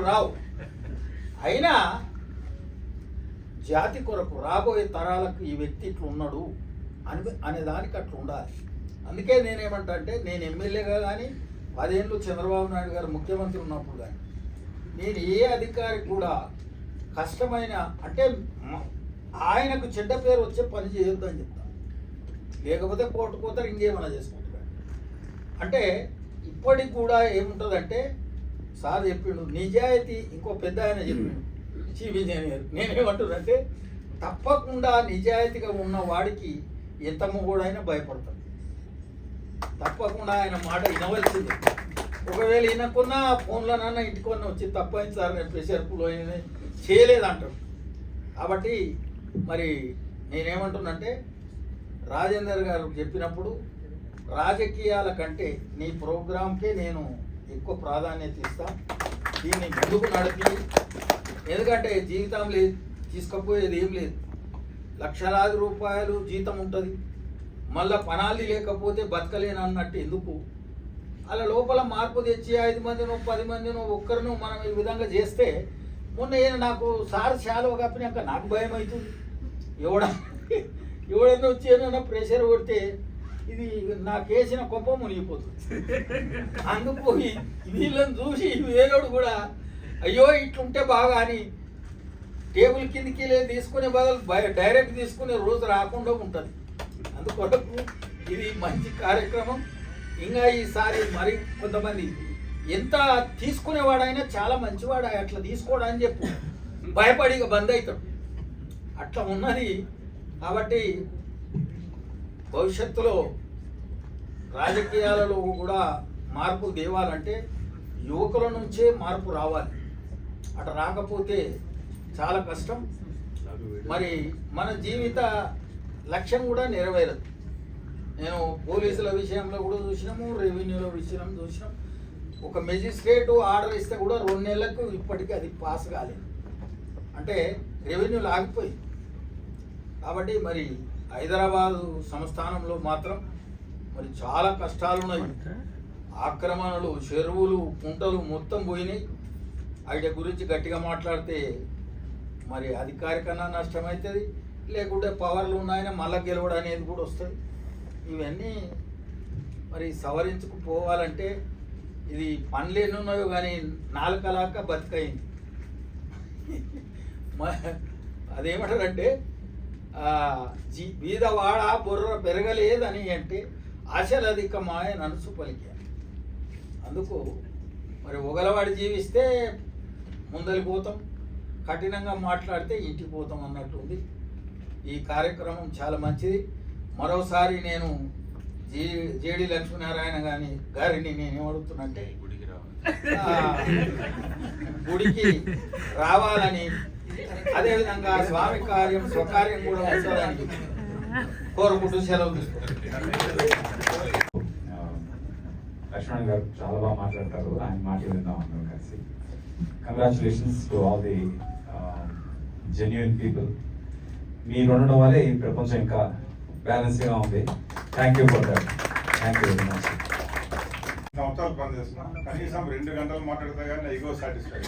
రావు. అయినా జాతి కొరకు రాబోయే తరాలకు ఈ వ్యక్తి ఇట్లా ఉన్నాడు అనే దానికి అట్లా ఉండాలి. అందుకే నేనేమంటా అంటే, నేను ఎమ్మెల్యేగా కానీ 10 ఏళ్ళు చంద్రబాబు నాయుడు గారు ముఖ్యమంత్రి ఉన్నప్పుడు కానీ నేను ఏ అధికారి కూడా కష్టమైన అంటే ఆయనకు చెడ్డ పేరు వచ్చే పని చేయొద్దు అని చెప్తాను. లేకపోతే కోర్టు పోతారు, ఇంకేమైనా చేసుకుంటారు. అంటే ఇప్పటికి కూడా ఏముంటుందంటే, సార్ చెప్పిండు నిజాయితీ, ఇంకో పెద్ద ఆయన చెప్పిండు చీఫ్ ఇంజనీర్. నేనేమంటున్నంటే తప్పకుండా నిజాయితీగా ఉన్న వాడికి ఎంత మొగోడైనా భయపడతాడు. తప్పకుండా ఆయన మాట వినవలసింది. ఒకవేళ వినకున్నా ఫోన్లోనన్నా ఇంటికొన్నా వచ్చి తప్పైంది సార్, నేను ప్రెషర్ కులో చేయలేదంటాడు. కాబట్టి మరి నేనేమంటున్నంటే, రాజేందర్ గారు చెప్పినప్పుడు రాజకీయాల కంటే నీ ప్రోగ్రాంకే నేను ఎక్కువ ప్రాధాన్యత ఇస్తాను, దీన్ని ముందుకు నడిపి. ఎందుకంటే జీవితం లేదు, తీసుకుపోయేది ఏం లేదు. లక్షలాది రూపాయలు జీతం ఉంటుంది, మళ్ళీ పనాలి లేకపోతే బతకలేను అన్నట్టు ఎందుకు. అలా లోపల మార్పు తెచ్చి 5 మందినో 10 మందినో ఒక్కరినో మనం ఈ విధంగా చేస్తే, మొన్న నాకు సార్ శాలువ కప్పినాక నాకు భయం అవుతుంది. ఎవడన్నా వచ్చి ఏమన్నా ప్రెషర్ కొడితే ఇది నాకేసిన కొంప మునిగిపోతుంది. అందుకు వీళ్ళని చూసి వేరేడు కూడా అయ్యో ఇట్లుంటే బాగా అని టేబుల్ కిందికి తీసుకునే బదులు డైరెక్ట్ తీసుకునే రోజు రాకుండా ఉంటుంది. అందుకొరకు ఇది మంచి కార్యక్రమం. ఇంకా ఈసారి మరి కొంతమంది ఎంత తీసుకునేవాడైనా చాలా మంచివాడు అట్లా తీసుకోవడానికి చెప్పు భయపడి ఇక బంద్ అవుతాడు. అట్లా ఉన్నది. కాబట్టి భవిష్యత్తులో రాజకీయాలలో కూడా మార్పు తేవాలంటే యువకుల నుంచే మార్పు రావాలి. అట్లా రాకపోతే చాలా కష్టం. మరి మన జీవిత లక్ష్యం కూడా నెరవేరదు. నేను పోలీసుల విషయంలో కూడా చూసినాము, రెవెన్యూల విషయం చూసినాం. ఒక మెజిస్ట్రేటు ఆర్డర్ ఇస్తే కూడా 2 నెలలకు ఇప్పటికీ అది పాస్ కాలేదు. అంటే రెవెన్యూలు ఆగిపోయింది. కాబట్టి మరి హైదరాబాదు సంస్థానంలో మాత్రం మరి చాలా కష్టాలు ఉన్నాయి. ఆక్రమణలు, చెరువులు, కుంటలు మొత్తం పోయినాయి. వాటి గురించి గట్టిగా మాట్లాడితే మరి అధికారికన్నా నష్టమవుతుంది, లేకుంటే పవర్లు ఉన్నాయని మళ్ళా గెలవడం అనేది కూడా వస్తుంది. ఇవన్నీ మరి సవరించుకుపోవాలంటే ఇది పనులు ఎన్ని ఉన్నాయో కానీ నాలుకలాక బతికయింది. అదేమంటారంటే బీదవాడ బుర్ర పెరగలేదని అంటే ఆశలు అధిక మాయ నలుసు పలికా. అందుకు మరి ఒగలవాడి జీవిస్తే ముందలిపోతాం, కఠినంగా మాట్లాడితే ఇంటికి పోతాం అన్నట్టుంది. ఈ కార్యక్రమం చాలా మంచిది. మరోసారి నేను జేడి లక్ష్మీనారాయణ గారిని నేను ఏమడుగుతున్నంటే గుడికి రావాలని, అదేవిధంగా స్వామి కార్యం స్వకార్యం కూడా ఉంటుందని కోరుకుంటూ సెలవు తీసుకుంటాను. లక్ష్మణ్ గారు చాలా బాగా మాట్లాడతారు. ఆయన మాటలు విందాం అందరం కలిసి. Congratulations to all the genuine people. మీరు ఉండడం వల్లే ఈ ప్రపంచం ఇంకా బ్యాలెన్స్గా ఉంది. Thank you for that. Thank you very much. సంవత్సరాలు పనిచేస్తున్నా, కనీసం 2 గంటలు మాట్లాడితే కానీ నా ఈగో సాటిస్ఫై.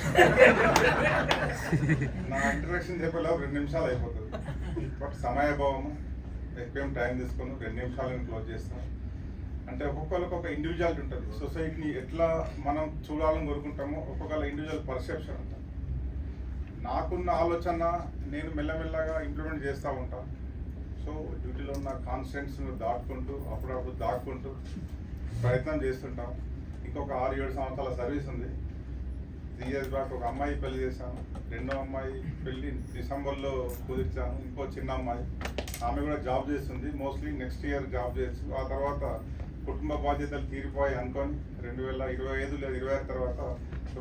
నా ఇంట్రడక్షన్ చెప్పేలా 2 నిమిషాలు అయిపోతుంది. బట్ సమయభావము ఎక్కువేం టైం తీసుకుని 2 నిమిషాలను క్లోజ్ చేస్తాం. అంటే ఒక్కొక్కరికి ఒక ఇండివిజువాలిటీ ఉంటుంది. సొసైటీని ఎట్లా మనం చూడాలని కోరుకుంటామో ఒక్కొక్కళ్ళ ఇండివిజువల్ పర్సెప్షన్ ఉంటుంది. నాకున్న ఆలోచన నేను మెల్లమెల్లగా ఇంప్లిమెంట్ చేస్తూ ఉంటాను. సో డ్యూటీలో ఉన్న కాన్స్టెంట్స్ను దాటుకుంటూ అప్పుడప్పుడు దాక్కుంటూ ప్రయత్నం చేస్తుంటాం. ఇంకొక 6-7 సంవత్సరాల సర్వీస్ ఉంది. 3 years బ్యాక్ ఒక అమ్మాయి పెళ్లి చేశాను. 2వ అమ్మాయి పెళ్లి డిసెంబర్లో కుదిర్చాను. ఇంకో చిన్న అమ్మాయి, ఆమె కూడా జాబ్ చేస్తుంది. మోస్ట్లీ నెక్స్ట్ ఇయర్ జాబ్ చేయొచ్చు. ఆ తర్వాత కుటుంబ బాధ్యతలు తీరిపోయి అనుకొని 2025 లేదా 26 తర్వాత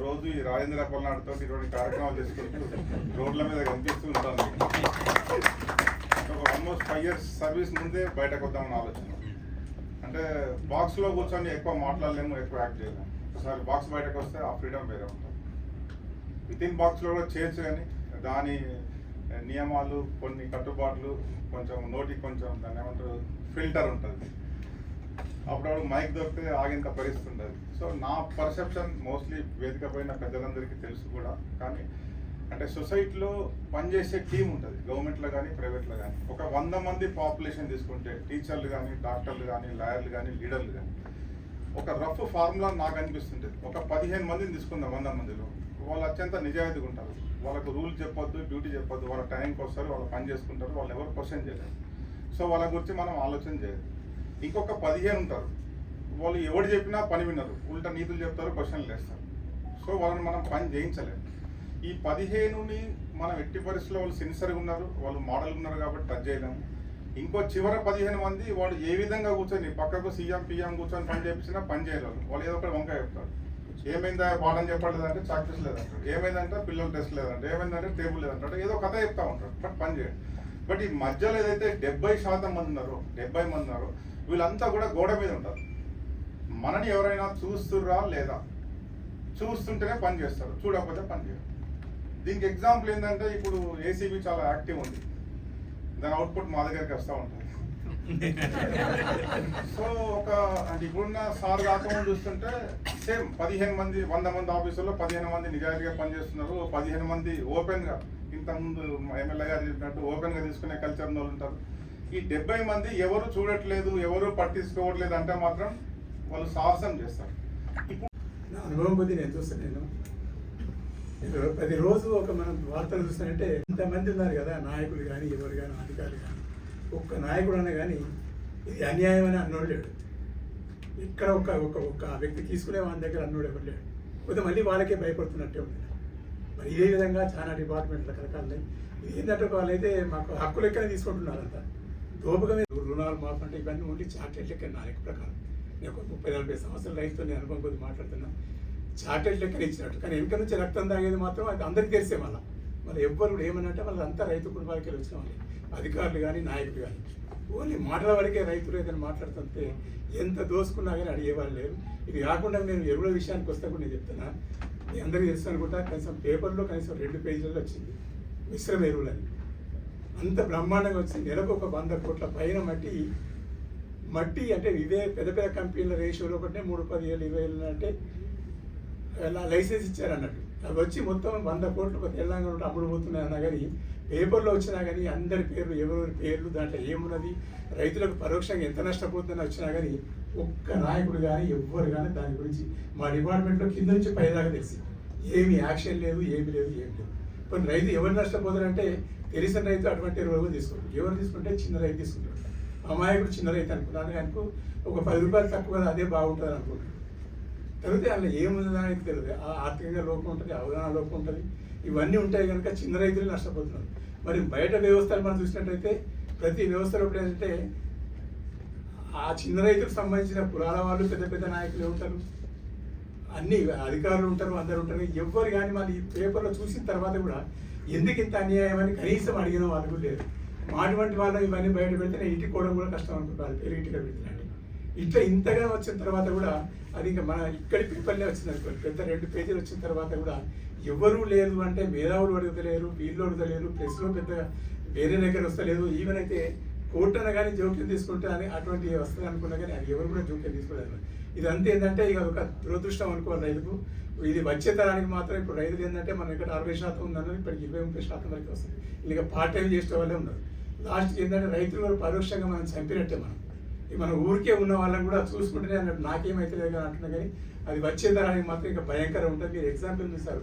రోజు ఈ రాజేంద్ర పల్నాడుతో ఇటువంటి కార్యక్రమాలు చేసుకుంటూ రోడ్ల మీద కనిపిస్తూ ఉంటాను. ఒక ఆల్మోస్ట్ 5 years సర్వీస్ ముందే బయటకు వద్దామని ఆలోచన. అంటే బాక్స్లో కూర్చొని ఎక్కువ మాట్లాడలేము, ఎక్కువ యాక్ట్ చేయలేము. ఒకసారి బాక్స్ బయటకు వస్తే ఆ ఫ్రీడమ్ వేరే ఉంటుంది. వితిన్ బాక్స్లో కూడా చేయొచ్చు, కానీ దాని నియమాలు, కొన్ని కట్టుబాట్లు, కొంచెం నోటికి కొంచెం దాన్ని ఏమంటారు ఫిల్టర్ ఉంటుంది. అప్పుడప్పుడు మైక్ దొరికితే ఆగేంత పరిస్థితి ఉంటుంది. సో నా పర్సెప్షన్ మోస్ట్లీ వేదిక పైన పెద్దలందరికీ తెలుసు కూడా. కానీ అంటే సొసైటీలో పనిచేసే టీం ఉంటుంది, గవర్నమెంట్లో కానీ ప్రైవేట్లో కానీ. ఒక 100 మంది పాపులేషన్ తీసుకుంటే టీచర్లు కానీ, డాక్టర్లు కానీ, లాయర్లు కానీ, లీడర్లు కానీ, ఒక రఫ్ ఫార్ములా నాకు అనిపిస్తుంటుంది. ఒక 15 మందిని తీసుకుందాం 100 మందిలో. వాళ్ళు అత్యంత నిజాయితీగా ఉంటారు. వాళ్ళకు రూల్ చెప్పొద్దు, డ్యూటీ చెప్పొద్దు. వాళ్ళ టైంకి వస్తారు, వాళ్ళు పని చేసుకుంటారు, వాళ్ళు ఎవరు క్వశ్చన్ చేయలేరు. సో వాళ్ళ గురించి మనం ఆలోచన చేయాలి. ఇంకొక 15 ఉంటారు, వాళ్ళు ఎవరు చెప్పినా పని వినరు, ఉల్టా నీతులు చెప్తారు, క్వశ్చన్లు వేస్తారు. సో వాళ్ళని మనం పని చేయించలేము. ఈ 15ని మనం ఎట్టి పరిస్థితుల్లో వాళ్ళు సిన్సియర్గా ఉన్నారు, వాళ్ళు మోడల్ ఉన్నారు కాబట్టి టచ్ చేయలేము. ఇంకో చివరి 15 మంది వాడు ఏ విధంగా కూర్చొని పక్కకు సీఎం పిఎం కూర్చొని పని చేపించినా పని చేయలేరు. వాళ్ళు ఏదో ఒకటి వంకాయ చెప్తారు. ఏమైందా పాఠం చెప్పలేదంటే చాక్లెట్స్ లేదంటారు, ఏమైందంటే పిల్లలు టెస్ట్ లేదంటే, ఏమైందంటే టేబుల్ లేదంటారు, ఏదో కథ చెప్తా ఉంటారు, బట్ పని చేయడు. బట్ ఈ మధ్యలో ఏదైతే 70% మంది ఉన్నారో, 70 మంది ఉన్నారో, వీళ్ళంతా కూడా గోడ మీద ఉంటారు. మనని ఎవరైనా చూస్తుర్రా లేదా, చూస్తుంటేనే పని చేస్తారు, చూడకపోతే పని చేయరు. దీనికి ఎగ్జాంపుల్ ఏంటంటే ఇప్పుడు ఏసీబీ చాలా యాక్టివ్ ఉంది, దాని అవుట్పుట్ మా దగ్గరికి వస్తూ ఉంటుంది. సో ఒక అంటే ఇప్పుడున్న సార్ రాకముందు చూస్తుంటే సేమ్ 15 మంది 100 మంది ఆఫీసుల్లో 15 మంది నిజాయితీగా పనిచేస్తున్నారు, 15 మంది ఓపెన్గా, ఇంతకుముందు ఎమ్మెల్యే గారు చెప్పినట్టు ఓపెన్గా తీసుకునే కల్చర్ వాళ్ళు ఉంటారు. ఈ 70 మంది ఎవరు చూడట్లేదు, ఎవరు పట్టించుకోవట్లేదు అంటే మాత్రం వాళ్ళు సాహసం చేస్తారు. ఇప్పుడు నా అనుభవం కొద్దీ నేను చూస్తాను, ప్రతిరోజు ఒక మనం వార్తలు చూస్తానంటే ఇంతమంది ఉన్నారు కదా, నాయకులు కానీ ఎవరు కానీ అధికారులు కానీ, ఒక్క నాయకుడు అనే కానీ ఇది అన్యాయం అని అన్నోడు లేడు. ఇక్కడ ఒక వ్యక్తి తీసుకునే వాళ్ళ దగ్గర అన్నోడు ఎవరు లేడు. పోతే మళ్ళీ వాళ్ళకే భయపడుతున్నట్టే ఉంది. మరి ఇదే విధంగా చాలా డిపార్ట్మెంట్ రకరకాలు ఇది ఏంటంటే వాళ్ళైతే మాకు హక్కు లెక్కనే తీసుకుంటున్నారు అంతా దోపకమే. రుణాలు మాఫ్ అంటే ఇవన్నీ ఓన్లీ చార్టెడ్ లెక్క నా లెక్క ప్రకారం. నేను ఒక 30-40 సంవత్సరాల రైతుతో నేను అనుభవం కొద్ది మాట్లాడుతున్నా. చార్టెడ్ లెక్కనే ఇచ్చినట్టు, కానీ వెనుక నుంచి రక్తం తాగేది మాత్రం అది అందరికీ తెలిసే మళ్ళీ ఎవ్వరు కూడా ఏమనంటే వాళ్ళంతా రైతు కుటుంబాలకి వచ్చిన వాళ్ళు, అధికారులు కానీ నాయకులు కానీ. ఓన్లీ మాటల వరకే రైతులు ఏదైనా మాట్లాడుతుంటే ఎంత దోసుకున్నా కానీ అడిగేవాళ్ళు లేరు. ఇది కాకుండా నేను ఎరువుల విషయానికి వస్తే కూడా నేను చెప్తున్నా, మీ అందరికీ తెలుసు అనుకుంటా, కనీసం పేపర్లో కనీసం 2 పేజీలలో వచ్చింది మిశ్రమ ఎరువులని. అంత బ్రహ్మాండంగా వచ్చి నెలకు ఒక 100 కోట్ల పైన మట్టి అంటే ఇదే పెద్ద పెద్ద కంపెనీల రేషియోలో ఒకటే 3, 10 ఏళ్ళు, 20 ఏళ్ళు అంటే అలా లైసెన్స్ ఇచ్చారన్నట్టు. అవి వచ్చి మొత్తం 100 కోట్లు తెలంగాణ అమ్ముడు పోతున్నాయి అన్నా కానీ పేపర్లో వచ్చినా కానీ అందరి పేర్లు, ఎవరెవరి పేర్లు, దాంట్లో ఏమున్నది, రైతులకు పరోక్షంగా ఎంత నష్టపోతుందని వచ్చినా కానీ ఒక్క నాయకుడు కానీ ఎవ్వరు కానీ దాని గురించి మా డిపార్ట్మెంట్లో కింద నుంచి పైదాకా తెలిసి ఏమి యాక్షన్ లేదు, ఏమి లేదు. కొన్ని రైతు ఎవరు నష్టపోతారంటే తెలిసిన రైతు అటువంటి ఎరువులు తీసుకుంటారు. ఎవరు తీసుకుంటే చిన్న రైతు తీసుకుంటారు. అమాయకుడు చిన్న రైతు అనుకున్నాను, ఆయనకు ఒక 10 రూపాయలు తక్కువ కదా అదే బాగుంటుంది అనుకుంటారు. తెలితే అందులో ఏముందని ఆయనకు తెలియదు. ఆర్థికంగా లోపం ఉంటుంది, అవగాహన లోపం ఉంటుంది, ఇవన్నీ ఉంటాయి కనుక చిన్న రైతులు నష్టపోతున్నారు. మరి బయట వ్యవస్థలు మనం చూసినట్టయితే ప్రతి వ్యవస్థలో ఏంటంటే ఆ చిన్న రైతులకు సంబంధించిన పురాణ వాళ్ళు, పెద్ద పెద్ద నాయకులు ఉంటారు, అన్ని అధికారులు ఉంటారు, అందరు ఉంటారు. ఎవ్వరు కానీ మళ్ళీ ఈ పేపర్లో చూసిన తర్వాత కూడా ఎందుకు ఇంత అన్యాయం అని కనీసం అడిగిన వాళ్ళు కూడా లేరు. అటువంటి వాళ్ళు ఇవన్నీ బయట పెడితే ఇంటికోవడం కూడా కష్టం అనుకుంటారు, పెరిగి ఇంటికి పెడుతున్నాడు. ఇట్లా ఇంతగా వచ్చిన తర్వాత కూడా అది ఇంకా మన ఇక్కడి పేపర్లే వచ్చింది అనుకోండి, పెద్ద 2 పేజీలు వచ్చిన తర్వాత కూడా ఎవరూ లేదు అంటే మేధావులు అడుగుతలేరు, వీళ్ళు అడుగుతలేరు, ప్రెస్లో పెద్దగా వేరే దగ్గర వస్తలేదు. ఈవెన్ అయితే కోర్టు అన్న కానీ జోక్యం తీసుకుంటే అని అటువంటి వస్తుంది అనుకున్నా కానీ అది ఎవరు కూడా జోక్యం తీసుకోలేదు. ఇదంతా ఏంటంటే ఇక ఒక దురదృష్టం అనుకోవాలి రైతుకు. ఇది వచ్చే తరానికి మాత్రం ఇప్పుడు రైతులు ఏంటంటే మనం ఇక్కడ 60% ఉందన్నది ఇప్పటికి 20-30% వరకు వస్తుంది. ఇంకా పార్ట్ టైం చేసే వాళ్ళే ఉన్నారు. లాస్ట్కి ఏంటంటే రైతులు కూడా పరోక్షంగా మనం చంపినట్టే. మన ఊరికే ఉన్న వాళ్ళని కూడా చూసుకుంటేనే అన్నట్టు నాకేమైతే లేదు కానీ అంటున్నా కానీ అది వచ్చే తరానికి మాత్రం ఇంకా భయంకరం ఉంటుంది. మీరు ఎగ్జాంపుల్ చూస్తారు,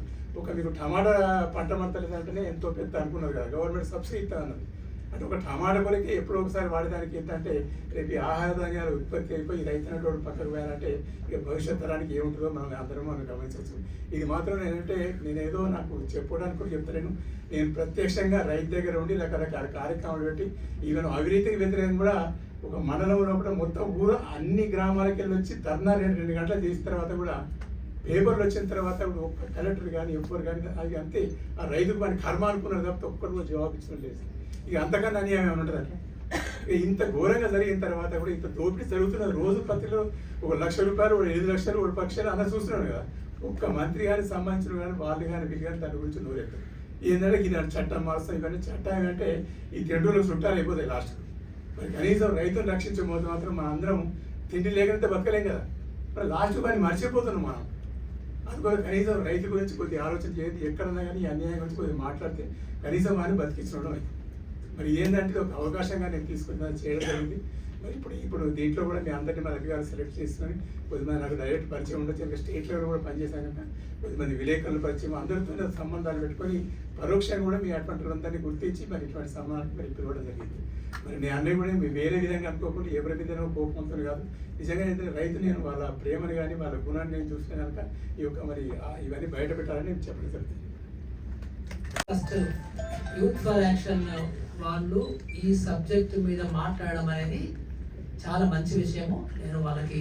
మీకు టమాటా పంట మంటలేదు అంటేనే ఎంతో పెద్ద అనుకున్నారు కదా, గవర్నమెంట్ సబ్సిడీ ఇస్తా అన్నది. అంటే ఒక టమాటా కొరకే ఎప్పుడో ఒకసారి వాడడానికి ఏంటంటే రేపు ఈ ఆహార ధాన్యాలు ఉత్పత్తి అయిపోయి రైతు అనేటువంటి పక్కకు పోయాలంటే ఇక భవిష్యత్ తరానికి ఏముంటుందో మనం గమనించవచ్చు. ఇది మాత్రం ఏంటంటే నేనేదో నాకు చెప్పడానికి కూడా చెప్తలేను. నేను ప్రత్యక్షంగా రైతు దగ్గర ఉండి రకరకాల కార్యక్రమాలు పెట్టి ఈవెన్ అవినీతికి వ్యతిరేకంగా కూడా ఒక మండలంలో కూడా మొత్తం ఊరు అన్ని గ్రామాలకి వెళ్ళి వచ్చి ధర్నా 2 గంటలు చేసిన తర్వాత కూడా పేపర్లు వచ్చిన తర్వాత ఒక్క కలెక్టర్ కానీ ఎవ్వరు కానీ అది అంతే ఆ రైతుకు మన కర్మ అనుకున్నారు తప్ప ఒక్కరు కూడా జవాబు ఇచ్చడం లేదు. ఇక అంతకన్నా అన్యాయం ఏమైనా ఉంటుంది అంటే ఇంత ఘోరంగా జరిగిన తర్వాత కూడా ఇంత దోపిడీ జరుగుతున్నది. రోజు పత్రికలో 1 లక్ష రూపాయలు, 5 లక్షలు, 1 పక్షాలు అన్న చూస్తున్నాడు కదా. ఒక్క మంత్రి కానీ సంబంధించిన కానీ వాళ్ళు కానీ వీళ్ళు కానీ దాని గురించి నోరెత్తారు. ఏంటంటే ఇది చట్టం మారుస్తాం, ఇవన్నీ చట్టం ఏంటంటే ఈ 2 రోజులు చుట్టాలు అయిపోతాయి లాస్ట్. మరి కనీసం రైతులను రక్షించే పోతే మాత్రం మన అందరం తిండి లేకపోతే బతకలేం కదా. మరి లాస్ట్ పని మర్చిపోతున్నాం మనం. అందుకోసం కనీసం రైతు గురించి కొద్దిగా ఆలోచన చేయండి. ఎక్కడన్నా కానీ ఈ అన్యాయం గురించి కొద్దిగా మాట్లాడితే కనీసం వారిని బతికించడం అయితే మరి ఏంటంటే ఒక అవకాశంగా నేను తీసుకుని చేయడం జరిగింది. మరి ఇప్పుడు దీంట్లో కూడా మీ అందరినీ మన అధికారులు సెలెక్ట్ చేసుకొని కొద్దిమంది నాకు డైరెక్ట్ పరిచయం ఉండొచ్చు, ఇంకా స్టేట్ లెవెల్ కూడా పనిచేశాను కనుక కొద్దిమంది విలేకరుల పరిచయం అందరితో సంబంధాలు పెట్టుకొని పరోక్షంగా కూడా మీ అటువంటి అందరినీ గుర్తించి మరి ఇటువంటి సంబంధాలు మరి పిలవడం జరిగింది. మరి నేను అన్నీ కూడా మీ వేరే విధంగా అనుకోకుండా ఎవరి విధంగా కోపంతో కాదు, నిజంగా అయితే రైతు నేను వాళ్ళ ప్రేమను కానీ వాళ్ళ గుణాన్ని నేను చూస్తే కనుక ఈ యొక్క మరి ఇవన్నీ బయట పెట్టాలని నేను చెప్పడం జరుగుతుంది. ఫస్ట్ యూత్ ఫర్ యాక్షన్ వాళ్ళు ఈ సబ్జెక్టు మీద మాట్లాడడం అనేది చాలా మంచి విషయము. నేను వాళ్ళకి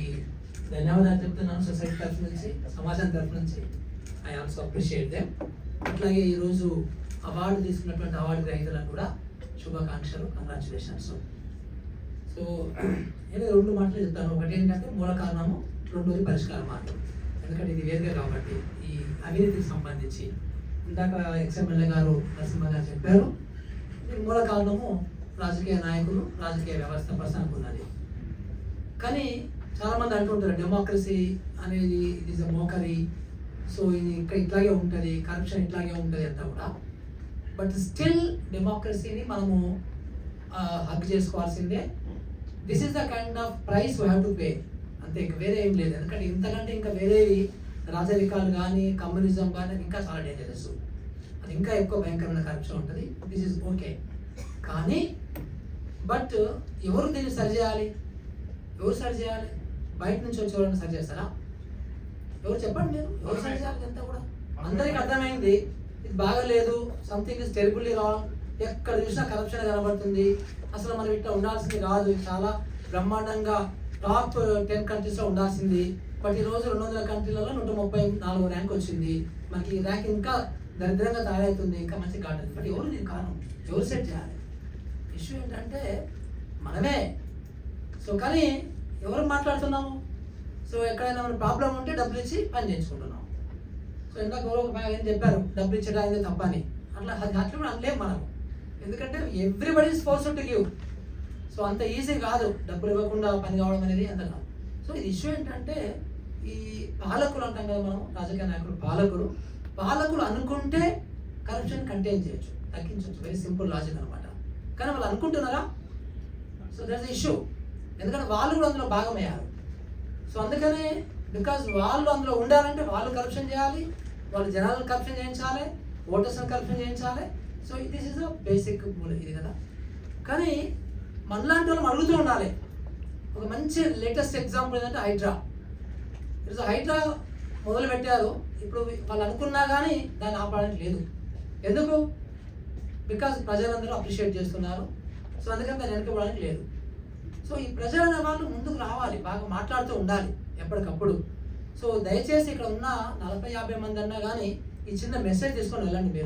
ధన్యవాదాలు చెప్తున్నాను సొసైటీ తరఫు నుంచి, సమాజం తరఫు నుంచి. I also appreciate them. అట్లాగే ఈరోజు అవార్డు తీసుకున్నటువంటి అవార్డు గ్రహీతలకు కూడా శుభాకాంక్షలు, కంగ్రాచులేషన్స్. సో నేను 2 మాటలు చెప్తాను. ఒకటి ఏంటంటే మూల కారణము, 2వది పరిష్కార మార్గం. ఎందుకంటే ఇది వేరుగా కాబట్టి ఈ అవినీతికి సంబంధించి ఇందాక ఎక్స్ఎమ్మెల్యే గారు నరసింహ గారు చెప్పారు. మూల కారణము రాజకీయ నాయకులు, రాజకీయ వ్యవస్థ ప్రస్తుతానికి ఉన్నది. కానీ చాలామంది అంటుంటారు డెమోక్రసీ అనేది it is a mockery, so ఇది ఇక్కడ ఇట్లాగే ఉంటుంది, కరప్షన్ ఇట్లాగే ఉంటుంది అంతా కూడా. బట్ స్టిల్ డెమోక్రసీని మనము హక్ చేసుకోవాల్సిందే. This is the kind of price we have to pay, అంతే, ఇంకా వేరే ఏం లేదు. ఎందుకంటే ఇంతకంటే ఇంకా వేరేవి రాజరికాలు కానీ కమ్యూనిజం కానీ ఇంకా చాలా డేంజరస్, అది ఇంకా ఎక్కువ భయంకరమైన కరప్షన్ ఉంటుంది. This is okay. కానీ బట్ ఎవరు దీన్ని సరిచేయాలి? ఎవరు సరి చేయాలి? బయట నుంచి వచ్చి ఎవరైనా సరి చేస్తారా? ఎవరు చెప్పండి మీరు, ఎవరు సరి చేయాలి? అంతా కూడా అందరికి అర్థమైంది ఇది బాగలేదు, సంథింగ్ ఇస్ టెరిబుల్లీ రాంగ్, ఎక్కడ చూసినా కరప్షన్ కనబడుతుంది, అసలు మనం ఇట్లా ఉండాల్సింది కాదు, చాలా బ్రహ్మాండంగా టాప్ 10 కంట్రీస్లో ఉండాల్సింది, బట్ ఈరోజు 200 కంట్రీలలో 134 ర్యాంక్ వచ్చింది, మనకి ఈ ర్యాంక్ ఇంకా దరిద్రంగా తయారవుతుంది, ఇంకా మంచి కాదు. బట్ ఎవరు దీనికి కారణం? ఎవరు సెట్ చేయాలి? ఇష్యూ ఏంటంటే మనమే. సో కానీ ఎవరు మాట్లాడుతున్నాము? సో ఎక్కడైనా మన ప్రాబ్లం ఉంటే డబ్బులు ఇచ్చి పని చేయించుకుంటున్నాం. సో ఇందాక ఎవరో ఒక ఏం చెప్పారు, డబ్బులు ఇచ్చడం అనేది తప్పని. అట్లా కూడా అనలేము మనం, ఎందుకంటే everybody is forced to give. So అంత ఈజీ కాదు డబ్బులు ఇవ్వకుండా పని కావడం అనేది, అంత కాదు. సో ఇది ఇష్యూ ఏంటంటే ఈ పాలకులు అంటాం కదా మనం, రాజకీయ నాయకులు పాలకులు అనుకుంటే కరప్షన్ కంటైన్ చేయొచ్చు, తగ్గించవచ్చు. వెరీ సింపుల్ లాజిక్ అనమాట. కానీ వాళ్ళు అనుకుంటున్నారా? So that's issue. ఎందుకంటే వాళ్ళు కూడా అందులో భాగమయ్యారు. సో అందుకనే బికాజ్ వాళ్ళు అందులో ఉండాలంటే వాళ్ళు కరప్షన్ చేయాలి, వాళ్ళు జనాలను కరప్షన్ చేయించాలి, ఓటర్స్ని కరప్షన్ చేయించాలి. So this is the basic ఇది కదా. కానీ మనలాంటి వాళ్ళని అడుగుతూ ఉండాలి. ఒక మంచి లేటెస్ట్ ఎగ్జాంపుల్ ఏంటంటే హైడ్రా మొదలు పెట్టారు. ఇప్పుడు వాళ్ళు అనుకున్నా కానీ దాన్ని ఆపడానికి లేదు. ఎందుకు? బికాజ్ ప్రజలందరూ అప్రిషియేట్ చేస్తున్నారు. సో అందుకని దాన్ని వెనకపోవడానికి లేదు. సో ఈ ప్రజలు అనే వాళ్ళు ముందుకు రావాలి, బాగా మాట్లాడుతూ ఉండాలి ఎప్పటికప్పుడు. సో దయచేసి ఇక్కడ ఉన్న 40-50 మంది అన్నా కానీ ఈ చిన్న మెసేజ్ తీసుకొని వెళ్ళండి.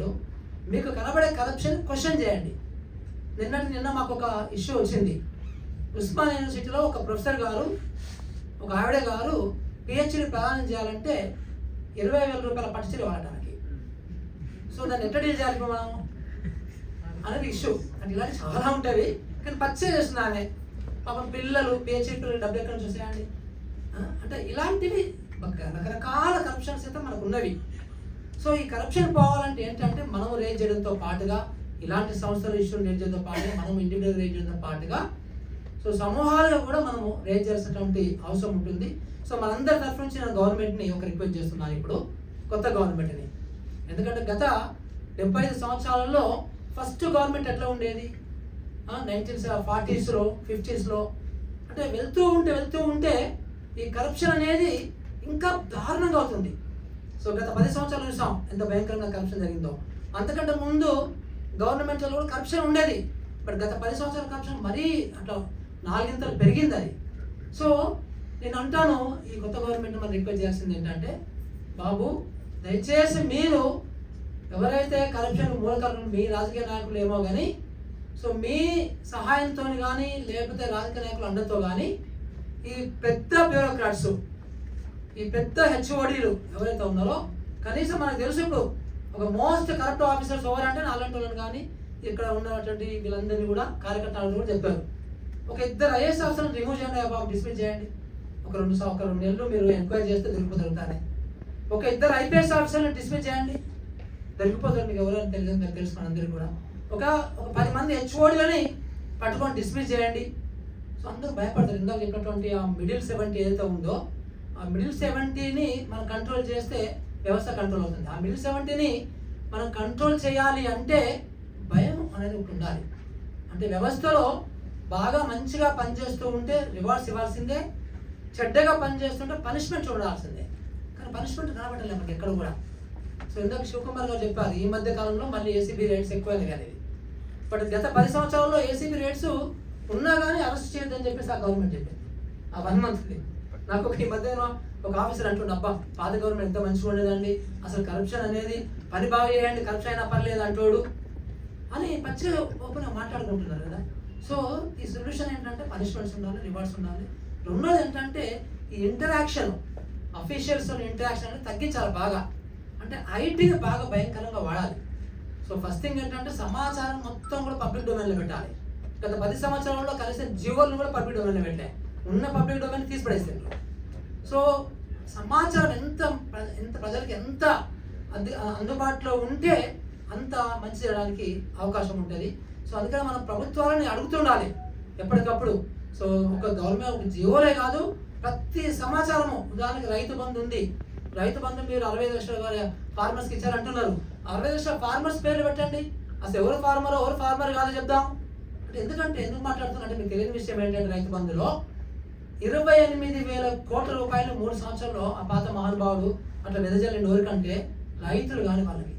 మీకు కనబడే కరప్షన్ క్వశ్చన్ చేయండి. నిన్న మాకు ఒక ఇష్యూ వచ్చింది. ఉస్మాన్ యూనివర్సిటీలో ఒక ప్రొఫెసర్ గారు, ఒక ఆవిడ గారు పిహెచ్డి ప్రదానం చేయాలంటే 20,000 రూపాయల పట్టుచీర వాడటానికి. సో దాన్ని ఎట్లా డీల్ చేయాలి మనం అనేది ఇష్యూ. అంటే ఇలాంటి చాలా ఉంటాయి. కానీ పర్చేజ్ చేస్తుంది ఆమె. పాపం పిల్లలు పిహెచ్డి పిల్లలు డబ్బులు ఎక్కడ నుంచి వస్తాయండి? అంటే ఇలాంటివి రకరకాల కరప్షన్స్ అయితే మనకు ఉన్నవి. సో ఈ కరప్షన్ పోవాలంటే ఏంటంటే మనం రేజ్ చేయడంతో పాటుగా, ఇలాంటి సంస్థల ఇష్యూలు రేజ్ చేయడంతో పాటుగా, మనం ఇండివిజువల్ రేజ్ చేయడంతో పాటుగా సో సమూహాలుగా కూడా మనము రేజ్ చేయాల్సినటువంటి అవసరం ఉంటుంది. సో మనందరి తరఫు నుంచి నేను గవర్నమెంట్ని ఒక రిక్వెస్ట్ చేస్తున్నాను, ఇప్పుడు కొత్త గవర్నమెంట్ని. ఎందుకంటే గత 75 సంవత్సరాలలో ఫస్ట్ గవర్నమెంట్ ఎట్లా ఉండేది? 1940s, 50s అంటే వెళ్తూ ఉంటే ఈ కరప్షన్ అనేది ఇంకా దారుణంగా అవుతుంది. సో గత 10 సంవత్సరాలు చూసాం ఎంత భయంకరంగా కరప్షన్ జరిగిందో. అంతకంటే ముందు గవర్నమెంట్లో కూడా కరప్షన్ ఉండేది. బట్ గత 10 సంవత్సరాల కరప్షన్ మరీ అట్లా 4 ఇంతలు పెరిగింది అది. సో నేను అంటాను, ఈ కొత్త గవర్నమెంట్ మనం రిక్వెస్ట్ చేయాల్సింది ఏంటంటే, బాబు దయచేసి మీరు ఎవరైతే కరప్షన్ మూలకారులు మీ రాజకీయ నాయకులు ఏమో కానీ, సో మీ సహాయంతో కానీ లేకపోతే రాజకీయ నాయకుల అండతో కానీ ఈ పెద్ద బ్యూరోక్రాట్స్, ఈ పెద్ద హెచ్ఓడీలు ఎవరైతే ఉన్నారో, కనీసం మనకు తెలుసు ఇప్పుడు ఒక మోస్ట్ కరప్ట్ ఆఫీసర్స్ ఎవరంటే అలాంటి వాళ్ళని కానీ ఇక్కడ ఉన్నటువంటి వీళ్ళందరినీ కూడా కార్యకర్తలు కూడా చెప్పారు. ఒక 2 ఐఏఎస్ ఆఫీసర్లను రిమూవ్ చేయండి, బాబు డిస్మిస్ చేయండి. ఒక 2 నెలలు మీరు ఎంక్వైరీ చేస్తే దొరికిపోతారు. ఒక 2 ఐపీఎస్ ఆఫీసర్లను డిస్మిస్ చేయండి, దొరికిపోతారు. మీకు ఎవరైనా తెలియదు, తెలుసుకుని అందరికీ కూడా. ఒక 10 మంది హెచ్ఓడీలని పట్టుకొని డిస్మిస్ చేయండి. సో అందరూ భయపడతారు. ఇందాక చెప్పినటువంటి ఆ మిడిల్ 70 ఏదైతే ఉందో, ఆ మిడిల్ 70ని మనం కంట్రోల్ చేస్తే వ్యవస్థ కంట్రోల్ అవుతుంది. ఆ మిడిల్ 70ని మనం కంట్రోల్ చేయాలి అంటే భయం అనేది ఒకటి ఉండాలి. అంటే వ్యవస్థలో బాగా మంచిగా పనిచేస్తూ ఉంటే రివార్డ్స్ ఇవ్వాల్సిందే, చెడ్డగా పనిచేస్తుంటే పనిష్మెంట్ చూడాల్సిందే. కానీ పనిష్మెంట్ కనబడలేదు మనకి ఎక్కడ కూడా. సో ఇందాక శివకుమార్ గారు చెప్పారు, ఈ మధ్య కాలంలో మళ్ళీ ఏసీబీ రేట్స్ ఎక్కువైనవి అనేది. బట్ గత 10 సంవత్సరాల్లో ఏసీబీ రేట్స్ ఉన్నా కానీ అరెస్ట్ చేయొద్దని చెప్పేసి ఆ గవర్నమెంట్ చెప్పింది. ఆ 1 మంత్ది నాకు ఈ మధ్య ఒక ఆఫీసర్ అంటుండే, అబ్బా పాత గవర్నమెంట్ ఎంత మంచిగా ఉండేదండి, అసలు కరప్షన్ అనేది పని బాగా చేయండి, కరప్షన్ అయినా పర్లేదు అంటోడు అని పచ్చిగా ఓపెన్గా మాట్లాడుకుంటున్నారు కదా. సో ఈ సొల్యూషన్ ఏంటంటే పనిష్మెంట్స్ ఉండాలి, రివార్డ్స్ ఉండాలి. రెండోది ఏంటంటే ఈ ఇంటరాక్షన్, అఫీషియల్స్ ఇంటరాక్షన్ అనేది తగ్గించాలి బాగా. అంటే ఐటీని బాగా భయంకరంగా వాడాలి. సో ఫస్ట్ థింగ్ ఏంటంటే సమాచారం మొత్తం కూడా పబ్లిక్ డొమైన్లో పెట్టాలి. గత 10 సంవత్సరాలలో కనీసం జీవోలను కూడా పబ్లిక్ డొమైన్లో పెట్టాయి, ఉన్న పబ్లిక్ డొమైన్ తీసిపడేస్తారు. సో సమాచారం ఎంత ప్రజలకి ఎంత అందుబాటులో ఉంటే అంత మంచి చేయడానికి అవకాశం ఉంటుంది. సో అందుకని మనం ప్రభుత్వాలని అడుగుతుండాలి ఎప్పటికప్పుడు. సో ఒక గవర్నమెంట్ ఒక జీవోలే కాదు, ప్రతి సమాచారము. ఉదాహరణకి రైతు బంధు ఉంది, రైతు బంధు మీరు 65 లక్షల ఫార్మర్స్కి ఇచ్చారంటున్నారు. 60 లక్షల ఫార్మర్స్ పేర్లు పెట్టండి. అసలు ఎవరు ఫార్మర్ కాదో చెప్దాం. అంటే ఎందుకు మాట్లాడుతున్నా అంటే మీకు తెలియని విషయం ఏంటంటే, రైతు బంధులో 28,000 కోట్ల రూపాయలు 3 సంవత్సరాల్లో ఆ పాత మహానుభావులు అట్లా వెదజల్లిండి ఎవరికంటే రైతులు కాని వాళ్ళకి.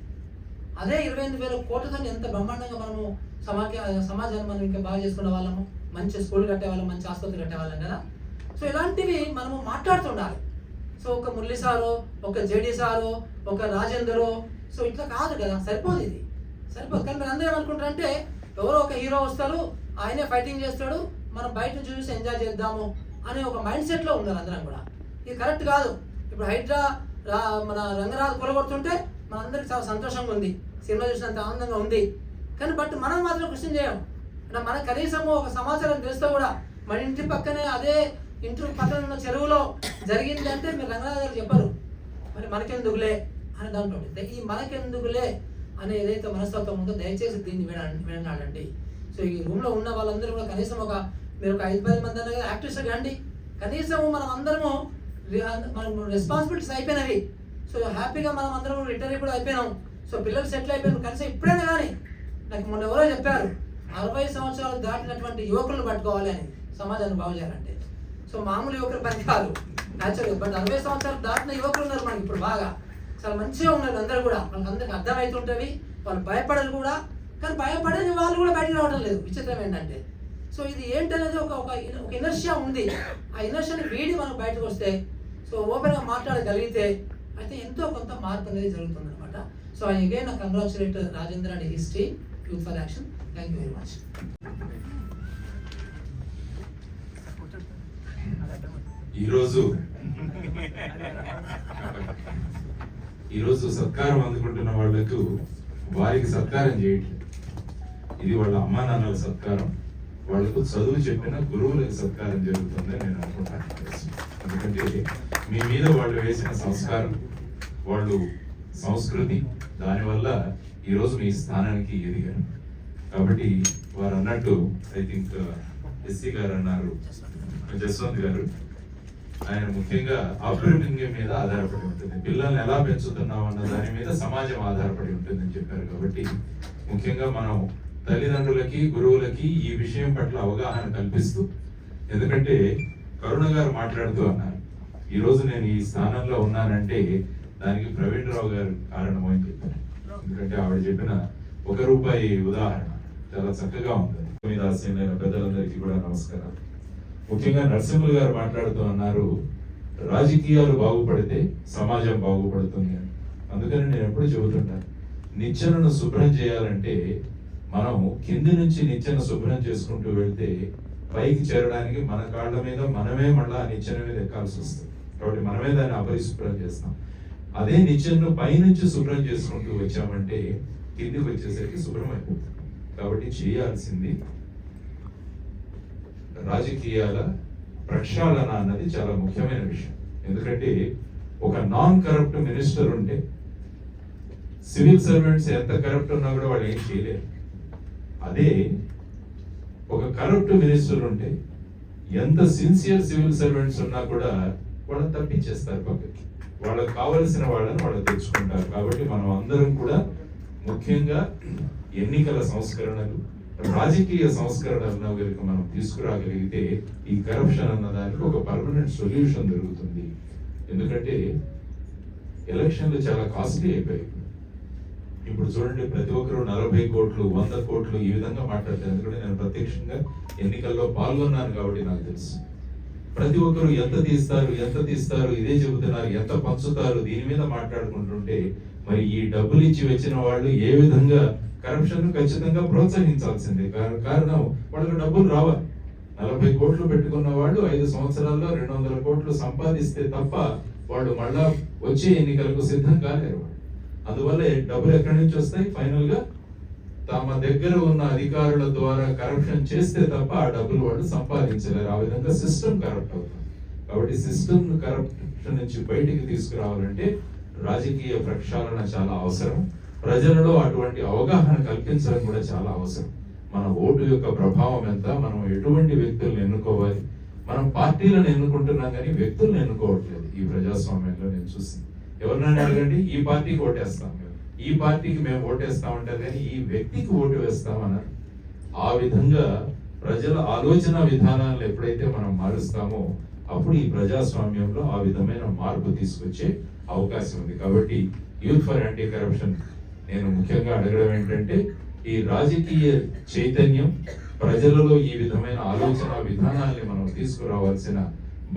అదే 28,000 కోట్లతో ఎంత బ్రహ్మాండంగా మనము సమాజాన్ని మనం ఇంకా బాగా చేసుకునే వాళ్ళము, మంచి స్కూల్ కట్టేవాళ్ళం, మంచి ఆసుపత్రి కట్టేవాళ్ళం కదా. సో ఇలాంటివి మనము మాట్లాడుతుండాలి. సో ఒక మురళి సారు, ఒక జేడి సారు, ఒక రాజేందరు, సో ఇట్లా కాదు కదా, సరిపోదు ఇది, సరిపోదు. కానీ మీరు అందరూ ఏమనుకుంటారంటే ఎవరో ఒక హీరో వస్తాడు, ఆయనే ఫైటింగ్ చేస్తాడు, మనం బయట చూసి ఎంజాయ్ చేద్దాము అనే ఒక మైండ్ సెట్లో ఉన్నారు అందరం కూడా. ఇది కరెక్ట్ కాదు. ఇప్పుడు హైడ్రా మన రంగరాజు కొలగొడుతుంటే మనందరికి చాలా సంతోషంగా ఉంది, సినిమా చూసినంత ఆనందంగా ఉంది. కానీ బట్ మనం మాత్రం క్వశ్చన్ చేయం. అంటే మనకు కనీసము ఒక సమాచారం తెలిస్తే కూడా మన ఇంటి పక్కనే అదే ఇంటి పక్కన ఉన్న చెరువులో జరిగింది అంటే మీరు రంగరాజు గారు చెప్పరు, మరి మనకెందుకులే అని దాంట్లో ఈ మనకెందుకులే అనే ఏదైతే మనస్తత్వం ఉందో దయచేసి దీన్ని వినాలండి. సో ఈ రూమ్లో ఉన్న వాళ్ళందరూ కూడా కనీసం మీరు ఒక 5-10 మంది అన్న యాక్టివ్స్ కండి. కనీసం మనం అందరము మనం రెస్పాన్సిబిలిటీస్ అయిపోయినవి. సో హ్యాపీగా మనం అందరం రిటైర్ కూడా అయిపోయినాం. సో పిల్లలు సెటిల్ అయిపోయినాం. కనీసం ఇప్పుడైనా కానీ నాకు మొన్న ఎవరో చెప్పారు 60 సంవత్సరాలు దాటినటువంటి యువకులను పట్టుకోవాలి అని సమాజాన్ని బాగు చేయాలంటే. సో మామూలు యువకులు పని కాదు న్యాచురల్గా, బట్ 60 సంవత్సరాలు దాటిన యువకులు ఉన్నారు మనకి ఇప్పుడు బాగా, చాలా మంచిగా ఉన్నారు అందరూ కూడా. వాళ్ళకి అందరికి అర్థమవుతుంటుంది, వాళ్ళు భయపడరు కూడా. కానీ భయపడని వాళ్ళు కూడా బయటకు రావడం లేదు. విచిత్రం ఏంటంటే సో ఇది ఏంటనేది ఒక ఇనర్షియా ఉంది. ఆ ఇనర్షియాని వీడి మనం బయటకు వస్తే, సో ఓపెన్గా మాట్లాడగలిగితే అయితే ఎంతో కొంత మార్పు అనేది జరుగుతుంది అనమాట. So again congratulate Rajendra and his team youth for action. Thank you very much. ఈరోజు సత్కారం అందుకుంటున్న వాళ్లకు వారికి సత్కారం చేయట్లేదు. ఇది వాళ్ళ అమ్మా నాన్నల సత్కారం, వాళ్లకు చదువు చెప్పిన గురువులకు సత్కారం జరుగుతుందని నేను అనుకుంటాను. ఎందుకంటే మీ మీద వాళ్ళు వేసిన సంస్కారం, వాళ్ళు సంస్కృతి, దానివల్ల ఈరోజు మీ స్థానానికి ఎదిగారు. కాబట్టి వారు అన్నట్టు ఐ థింక్ ఎస్సీ గారు అన్నారు, జస్వంత్ గారు, ఆయన ముఖ్యంగా అప్బ్రింగింగ్ మీద ఆధారపడి ఉంటుంది. పిల్లల్ని ఎలా పెంచుతున్నాం అన్న దాని మీద సమాజం ఆధారపడి ఉంటుందని చెప్పారు. కాబట్టి ముఖ్యంగా మనం తల్లిదండ్రులకి, గురువులకి ఈ విషయం పట్ల అవగాహన కల్పిస్తూ, ఎందుకంటే కరుణ గారు మాట్లాడుతూ అన్నారు, ఈరోజు నేను ఈ స్థానంలో ఉన్నానంటే దానికి ప్రవీణ్ రావు గారు కారణమని చెప్పారు. ఎందుకంటే ఆవిడ చెప్పిన ₹1 ఉదాహరణ చాలా చక్కగా ఉంటుంది. మీద ఆశీనులైన పెద్దలందరికీ కూడా నమస్కారం. ముఖ్యంగా నరసింహులు గారు మాట్లాడుతూ అన్నారు, రాజకీయాలు బాగుపడితే సమాజం బాగుపడుతుంది అని. అందుకని నేను ఎప్పుడు చెబుతుంటాను, నిచ్చెనను శుభ్రం చేయాలంటే మనం కింది నుంచి నిచ్చెన శుభ్రం చేసుకుంటూ వెళ్తే పైకి చేరడానికి మన కాళ్ళ మీద మనమే మళ్ళీ ఆ నిచ్చెన మీద ఎక్కాల్సి వస్తుంది. కాబట్టి మనమే దాన్ని అపరిశుభ్రం చేస్తాం. అదే నిచ్చెనను పైనుంచి శుభ్రం చేసుకుంటూ వచ్చామంటే కిందికి వచ్చేసరికి శుభ్రం అయిపోతుంది. కాబట్టి చేయాల్సింది రాజకీయాల ప్రక్షాళన అన్నది చాలా ముఖ్యమైన విషయం. ఎందుకంటే ఒక నాన్ కరప్ట్ మినిస్టర్ ఉంటే సివిల్ సర్వెంట్స్ ఎంత కరప్ట్ ఉన్నా కూడా వాళ్ళు ఏం చేయలేరు. అదే ఒక కరప్ట్ మినిస్టర్ ఉంటే ఎంత సిన్సియర్ సివిల్ సర్వెంట్స్ ఉన్నా కూడా వాళ్ళని తప్పించేస్తారు పక్కకి, వాళ్ళకి కావలసిన వాళ్ళని వాళ్ళు తెచ్చుకుంటారు. కాబట్టి మనం అందరం కూడా ముఖ్యంగా ఎన్నికల సంస్కరణలు, రాజకీయ సంస్కరణలను కనుక మనం తీసుకురాగలిగితే ఈ కరప్షన్ అన్న దానికి ఒక పర్మనెంట్ సొల్యూషన్ దొరుకుతుంది. ఎందుకంటే ఎలక్షన్లు చాలా కాస్ట్లీ అయిపోయాయి. ఇప్పుడు చూడండి, ప్రతి ఒక్కరు 40 కోట్లు 100 కోట్లు ఈ విధంగా మాట్లాడతారు. ఎందుకంటే నేను ప్రత్యక్షంగా ఎన్నికల్లో పాల్గొన్నాను కాబట్టి నాకు తెలుసు. ప్రతి ఒక్కరు ఎంత తీస్తారు ఇదే చెబుతున్నారు, ఎంత పంచుతారు, దీని మీద మాట్లాడుకుంటుంటే మరి ఈ డబ్బులు ఇచ్చి వచ్చిన వాళ్ళు ఏ విధంగా కరప్షన్ ఖచ్చితంగా ప్రోత్సహించాల్సిందే. కారణం వాళ్ళకి డబ్బులు రావాలి. 40 కోట్లు పెట్టుకున్న వాళ్ళు 5 సంవత్సరాల్లో 200 కోట్లు సంపాదిస్తే తప్ప వాళ్ళు మళ్ళా వచ్చే ఎన్నికలకు సిద్ధం కాలేరు. అందువల్ల డబ్బులు ఎక్కడి నుంచి వస్తాయి? ఫైనల్ గా తమ దగ్గర ఉన్న అధికారుల ద్వారా కరప్షన్ చేస్తే తప్ప ఆ డబ్బులు వాళ్ళు సంపాదించలేరు. ఆ విధంగా సిస్టమ్ కరప్ట్ అవుతుంది. కాబట్టి సిస్టమ్ కరప్షన్ నుంచి బయటికి తీసుకురావాలంటే రాజకీయ ప్రక్షాళన చాలా అవసరం. ప్రజలలో అటువంటి అవగాహన కల్పించడం కూడా చాలా అవసరం. మన ఓటు యొక్క ప్రభావం ఎంత, మనం ఎటువంటి వ్యక్తులను ఎన్నుకోవాలి. మనం పార్టీలను ఎన్నుకుంటున్నాం కానీ వ్యక్తులను ఎన్నుకోవట్లేదు. ఈ ప్రజాస్వామ్యంలో నేను చూసింది, ఎవరినైనా అడగండి, ఈ పార్టీకి ఓటేస్తాం, ఈ పార్టీకి మేము ఓటేస్తామంటారు కానీ ఈ వ్యక్తికి ఓటు వేస్తామన్నారు. ఆ విధంగా ప్రజల ఆలోచన విధానాలను ఎప్పుడైతే మనం మారుస్తామో అప్పుడు ఈ ప్రజాస్వామ్యంలో ఆ విధమైన మార్పు తీసుకొచ్చే అవకాశం ఉంది. కాబట్టి యూత్ ఫర్ యాంటీ కరప్షన్ నేను ముఖ్యంగా అడగడం ఏంటంటే, ఈ రాజకీయ చైతన్యం ప్రజలలో ఈ విధమైన ఆలోచన విధానాల్ని మనం తీసుకురావాల్సిన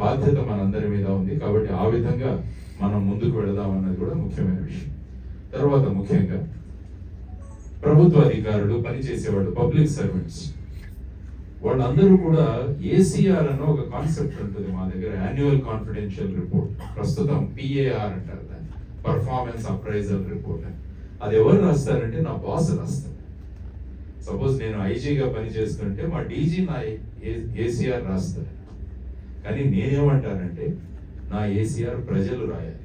బాధ్యత మనందరి మీద ఉంది. కాబట్టి ఆ విధంగా మనం ముందుకు వెళదాం అన్నది కూడా ముఖ్యమైన విషయం. తర్వాత ముఖ్యంగా ప్రభుత్వ అధికారులు, పనిచేసేవాళ్ళు, పబ్లిక్ సర్వెంట్స్, వాళ్ళందరూ కూడా ఏసీఆర్ అన్న ఒక కాన్సెప్ట్ ఉంటుంది మా దగ్గర, యాన్యువల్ కాన్ఫిడెన్షియల్ రిపోర్ట్. ప్రస్తుతం పిఏఆర్ అంటారు దాన్ని, పర్ఫార్మెన్స్ అప్రైజల్ రిపోర్ట్. అది ఎవరు రాస్తారంటే నా బాస్ రాస్తారు. సపోజ్ నేను ఐజీగా పనిచేస్తుంటే మా డీజీ నా ఏసీఆర్ రాస్తారు. కానీ నేనేమంటానంటే నా ఏసీఆర్ ప్రజలు రాయాలి.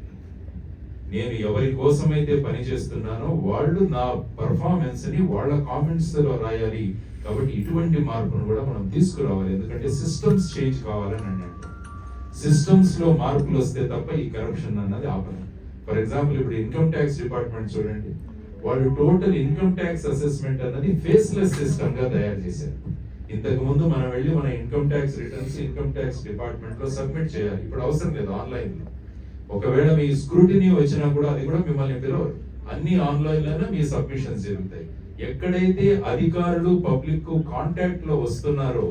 నేను ఎవరి కోసమైతే పని చేస్తున్నానో వాళ్ళు నా పర్ఫార్మెన్స్ ని వాళ్ళ కామెంట్స్ లో రాయాలి. కాబట్టి ఇటువంటి మార్పును కూడా మనం తీసుకురావాలి. ఎందుకంటే సిస్టమ్స్ చేంజ్ కావాలని అన్నాడు. సిస్టమ్స్ లో మార్పులు వస్తే తప్ప ఈ కరప్షన్ అన్నది ఆపదు. ఫర్ ఎగ్జాంపుల్ ఇప్పుడు ఇన్కమ్ ట్యాక్స్ డిపార్ట్మెంట్ చూడండి, వాళ్ళు టోటల్ ఇన్కమ్ ట్యాక్స్ అసెస్మెంట్ అన్నది ఫేస్లెస్ సిస్టమ్ గా తయారు చేశారు. ఇంతకు ముందు మనం వెళ్ళి మన income tax returns income tax department లో సబ్మిట్ చేయాలి. ఇప్పుడు అవసరం లేదు, ఆన్లైన్ లో. ఒకవేళ మీ స్క్రూటినీ వచ్చినా కూడా అది కూడా మిమ్మల్ని పిలవరు, అన్ని ఆన్లైన్ లోనే మీ సబ్మిషన్స్ జరుగుతాయి. ఎక్కడైతే అధికారులు పబ్లిక్ కాంటాక్ట్ లో వస్తున్నారో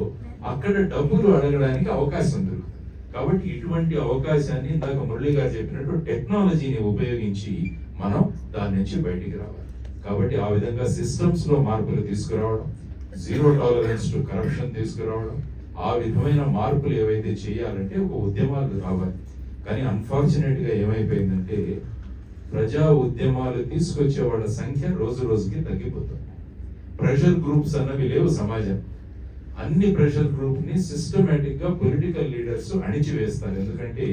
అక్కడ డబ్బులు అడగడానికి అవకాశం దొరుకుతుంది. కాబట్టి ఇటువంటి అవకాశాన్ని ఇందాక మురళి గారు చెప్పినట్టు టెక్నాలజీని ఉపయోగించి మనం దాని నుంచి బయటికి రావాలి. కాబట్టి ఆ విధంగా సిస్టమ్స్ లో మార్పులు తీసుకురావడం, జీరో టాలరెన్స్ టు కరప్షన్ తీసుకురావడం, ఆ విధమైన మార్పులు ఏవైతే చేయాలంటే ఒక ఉద్యమాలు రావాలి. కానీ అన్ఫార్చునేట్ గా ఏమైపోయిందంటే ప్రజా ఉద్యమాలు తీసుకొచ్చే వాళ్ళ సంఖ్య రోజు రోజుకి తగ్గిపోతుంది. ప్రెషర్ గ్రూప్స్ అన్నవి లేవు సమాజం. అన్ని ప్రెషర్ గ్రూప్ ని సిస్టమేటిక్ గా పొలిటికల్ లీడర్స్ అణిచివేస్తారు. ఎందుకంటే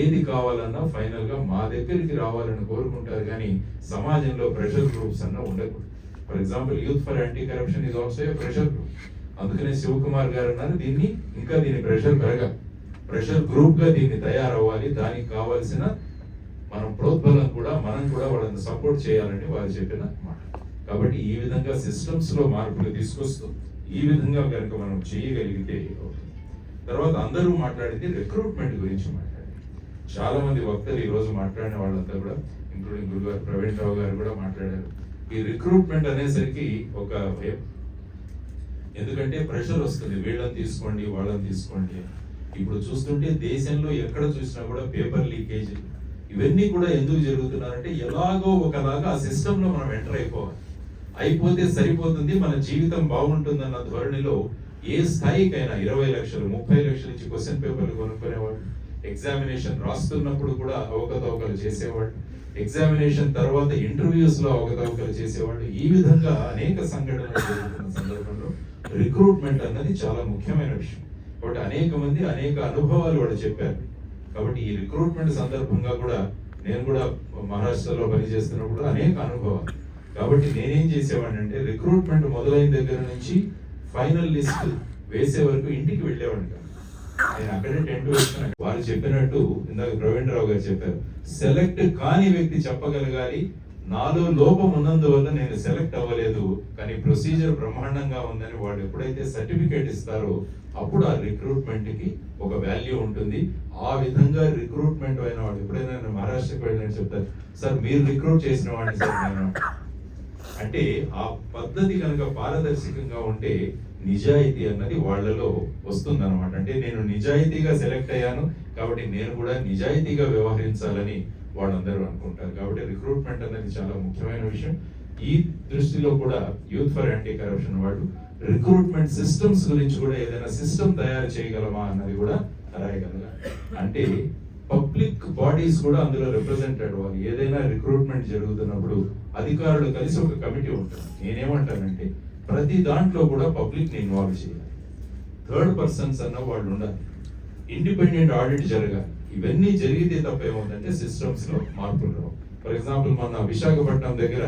ఏది కావాలన్నా ఫైనల్ గా మా దగ్గరికి రావాలని కోరుకుంటారు, కానీ సమాజంలో ప్రెషర్ గ్రూప్స్ అన్న ఉండకూడదు. For example youth for anti corruption is also a pressure group. అందుకనే శివకుమార్ గారు అన్నారు దీన్ని ఇంకా దీని ప్రెషర్ పెరగాలి, ప్రెషర్ గ్రూప్ గా దీన్ని తయారవ్వాలి. దానికి కావాల్సిన మనం ప్రోద్బలం కూడా మనం కూడా వాళ్ళని సపోర్ట్ చేయాలని వారు చెప్పిన మాట. కాబట్టి ఈ విధంగా సిస్టమ్స్ లో మార్పులు తీసుకొస్తూ ఈ విధంగా కనుక మనం చేయగలిగితే అవుతుంది. తర్వాత అందరూ మాట్లాడితే రిక్రూట్మెంట్ గురించి మాట్లాడారు. చాలా మంది వక్తలు ఈ రోజు మాట్లాడిన వాళ్ళంతా కూడా, ఇంక్లూడింగ్ గురుగారు ప్రవీణ్ రావు గారు కూడా మాట్లాడారు. ఈ రిక్రూట్మెంట్ అనేసరికి ఒక భయం, ఎందుకంటే ప్రెషర్ వస్తుంది, వీళ్ళని తీసుకోండి వాళ్ళని తీసుకోండి. ఇప్పుడు చూస్తుంటే దేశంలో ఎక్కడ చూసినా కూడా పేపర్ లీకేజ్ ఇవన్నీ కూడా ఎందుకు జరుగుతున్నారంటే ఎలాగో ఒకలాగా ఆ సిస్టమ్ లో మనం ఎంటర్ అయిపోతే సరిపోతుంది, మన జీవితం బాగుంటుందన్న ధోరణిలో ఏ స్థాయికైనా 20 లక్షలు 30 లక్షల నుంచి క్వశ్చన్ పేపర్లు కొనుక్కునేవాళ్ళు, ఎగ్జామినేషన్ రాస్తున్నప్పుడు కూడా అవకతవకలు చేసేవాళ్ళు, ఎగ్జామినేషన్ తర్వాత ఇంటర్వ్యూస్ లో అవకతవకలు చేసేవాళ్ళు. ఈ విధంగా అనేక సంఘటనలు జరుగుతున్న సందర్భంలో రిక్రూట్మెంట్ అన్నది చాలా ముఖ్యమైన విషయం. కాబట్టి అనేక మంది అనేక అనుభవాలు వాళ్ళు చెప్పారు. కాబట్టి ఈ రిక్రూట్మెంట్ సందర్భంగా కూడా నేను కూడా మహారాష్ట్రలో పనిచేస్తున్నప్పుడు అనేక అనుభవాలు. కాబట్టి నేనేం చేసేవాడిని అంటే రిక్రూట్మెంట్ మొదలైన దగ్గర నుంచి ఫైనల్ లిస్ట్ వేసే వరకు ఇంటికి వెళ్ళేవాడిని కాదు. నేను అక్కడే టెంట్ వేసుకున్నాను. వారు చెప్పినట్టు ఇందాక ప్రవీణ్ రావు గారు చెప్పారు, సెలెక్ట్ కాని వ్యక్తి చెప్పగలగాలి నాలో లోపం ఉన్నందువల్ల నేను సెలెక్ట్ అవ్వలేదు, కానీ ప్రొసీజర్ బ్రహ్మాండంగా ఉందని వాళ్ళు ఎప్పుడైతే సర్టిఫికేట్ ఇస్తారో అప్పుడు ఆ రిక్రూట్మెంట్ కి ఒక వాల్యూ ఉంటుంది. ఆ విధంగా రిక్రూట్మెంట్ అయిన వాడు ఎప్పుడైనా నేను మహారాష్ట్రకి వెళ్ళినట్టు చెప్తారు, సార్ మీరు రిక్రూట్ చేసిన వాడిని సార్ నేను అంటే. ఆ పద్ధతి కనుక పారదర్శకంగా ఉంటే నిజాయితీ అన్నది వాళ్ళలో వస్తుంది అనమాట. అంటే నేను నిజాయితీగా సెలెక్ట్ అయ్యాను కాబట్టి నేను కూడా నిజాయితీగా వ్యవహరించాలని వాళ్ళందరూ అనుకుంటారు. కాబట్టి రిక్రూట్మెంట్ అనేది చాలా ముఖ్యమైన విషయం. ఈ దృష్టిలో కూడా యూత్ ఫర్ యాంటీ కరప్షన్ వాళ్ళు రిక్రూట్మెంట్ సిస్టమ్స్ గురించి కూడా ఏదైనా సిస్టమ్ తయారు చేయగలమా అన్నది కూడా రాయగలగాలి. అంటే పబ్లిక్ బాడీస్ కూడా అందులో రిప్రజెంటెడ్ అవ్వాలి. ఏదైనా రిక్రూట్మెంట్ జరుగుతున్నప్పుడు అధికారులు కలిసి ఒక కమిటీ ఉంటుంది. నేనేమంటానంటే ప్రతి దాంట్లో కూడా పబ్లిక్ ని ఇన్వాల్వ్ చేయాలి, థర్డ్ పర్సన్స్ అన్న వాళ్ళు ఉండాలి, ఇండిపెండెంట్ ఆడిట్ జరగాలి. ఇవన్నీ జరిగితే తప్ప ఏమవుతుందంటే సిస్టమ్స్ లో మార్పులు రావు. ఫర్ ఎగ్జాంపుల్ మొన్న విశాఖపట్నం దగ్గర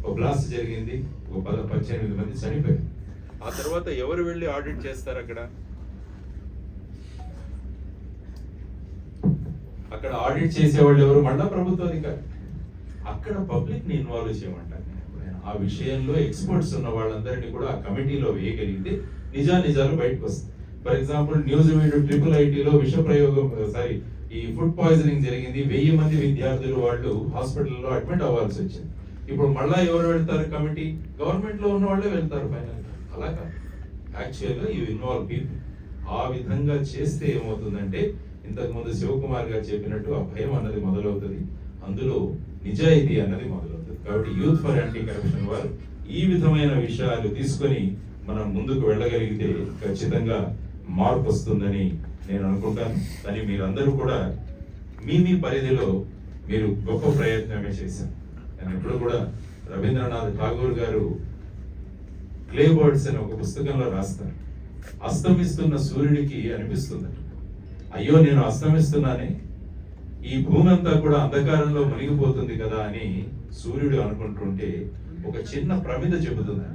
ఒక బ్లాస్ట్ జరిగింది, ఒక 18 మంది చనిపోయారు. ఆ తర్వాత ఎవరు వెళ్ళి ఆడిట్ చేస్తారు? అక్కడ ఆడిట్ చేసేవాళ్ళు ఎవరు? మళ్ళా ప్రభుత్వ అధికారి. అక్కడ పబ్లిక్ ని ఇన్వాల్వ్ చేయమంటాను నేను ఎప్పుడైనా. ఆ విషయంలో ఎక్స్పర్ట్స్ ఉన్న వాళ్ళందరినీ కూడా ఆ కమిటీలో వేయగలిగితే నిజాలు బయటకు వస్తాయి. ఫర్ ఎగ్జాంపుల్ న్యూస్ వీడియో IIITలో విష ప్రయోగం ఈ ఫుడ్ పాయిజనింగ్ జరిగింది, 1000 మంది విద్యార్థులు వాళ్ళు హాస్పిటల్లో అడ్మిట్ అవ్వాల్సి వచ్చింది. ఇప్పుడు మళ్ళా ఎవరు వెళ్తారు? కమిటీ గవర్నమెంట్ లో ఉన్న వాళ్ళే వెళ్తారు ఫైనల్. అలా కాదు, యాక్చువల్గా యూ ఇన్వాల్వ్ పీపుల్. ఆ విధంగా చేస్తే ఏమవుతుందంటే ఇంతకు ముందు శివకుమార్ గారు చెప్పినట్టు ఆ భయం అన్నది మొదలవుతుంది, అందులో నిజాయితీ అన్నది మొదలవుతుంది. కాబట్టి యూత్ ఫర్ యాంటీ కరప్షన్ వారు ఈ విధమైన విషయాలు తీసుకొని మనం ముందుకు వెళ్ళగలిగితే ఖచ్చితంగా మార్పు వస్తుందని నేను అనుకుంటాను. కానీ మీరందరూ కూడా మీ పరిధిలో మీరు గొప్ప ప్రయత్నమే చేశారు. నేను ఎప్పుడు కూడా రవీంద్రనాథ్ ఠాగూర్ గారు క్లే బర్డ్స్ అని ఒక పుస్తకంలో రాస్తారు, అస్తమిస్తున్న సూర్యుడికి అనిపిస్తుంది, అయ్యో నేను అస్తమిస్తున్నానే, ఈ భూమి అంతా కూడా అంధకారంలో మునిగిపోతుంది కదా అని సూర్యుడు అనుకుంటుంటే ఒక చిన్న ప్రమిద చెబుతుంది.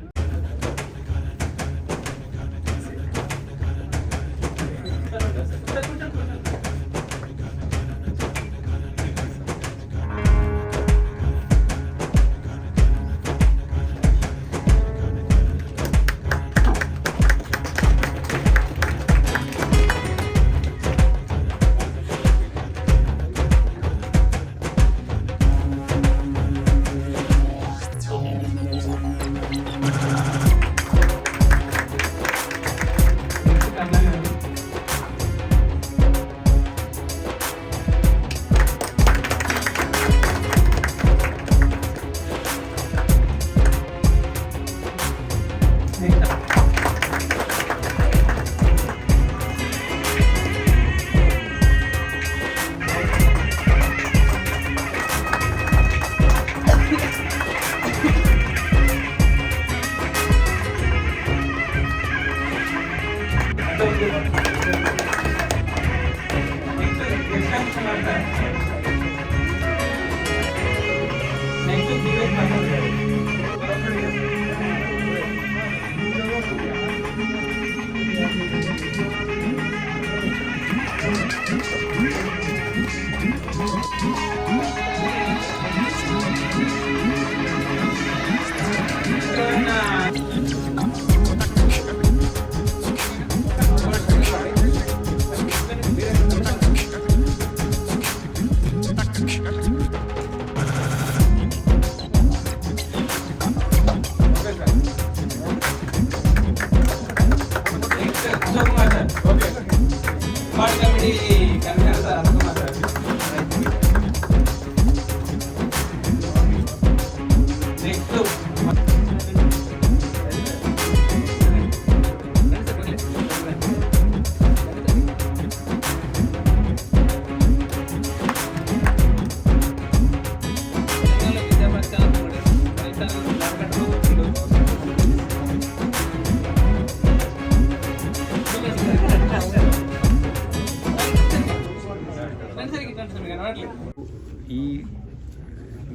ఈ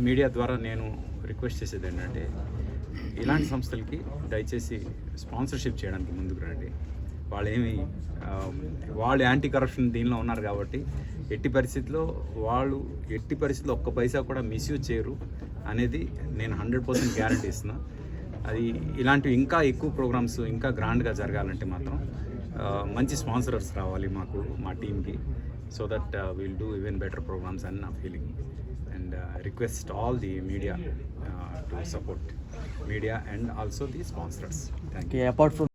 మీడియా ద్వారా నేను రిక్వెస్ట్ చేసేది ఏంటంటే ఇలాంటి సంస్థలకి దయచేసి స్పాన్సర్షిప్ చేయడానికి ముందుకు రండి. వాళ్ళు యాంటీ కరప్షన్ దీనిలో ఉన్నారు కాబట్టి ఎట్టి పరిస్థితిలో ఒక్క పైసా కూడా మిస్యూజ్ చేయరు అనేది నేను 100% గ్యారంటీ ఇస్తున్నా. అది ఇలాంటివి ఇంకా ఎక్కువ ప్రోగ్రామ్స్ ఇంకా గ్రాండ్గా జరగాలంటే మాత్రం మంచి స్పాన్సరర్స్ రావాలి మా టీమ్కి, so that we'll do even better programs and I'm feeling. And request all the media to support media and also the sponsors. Thank you. Apart from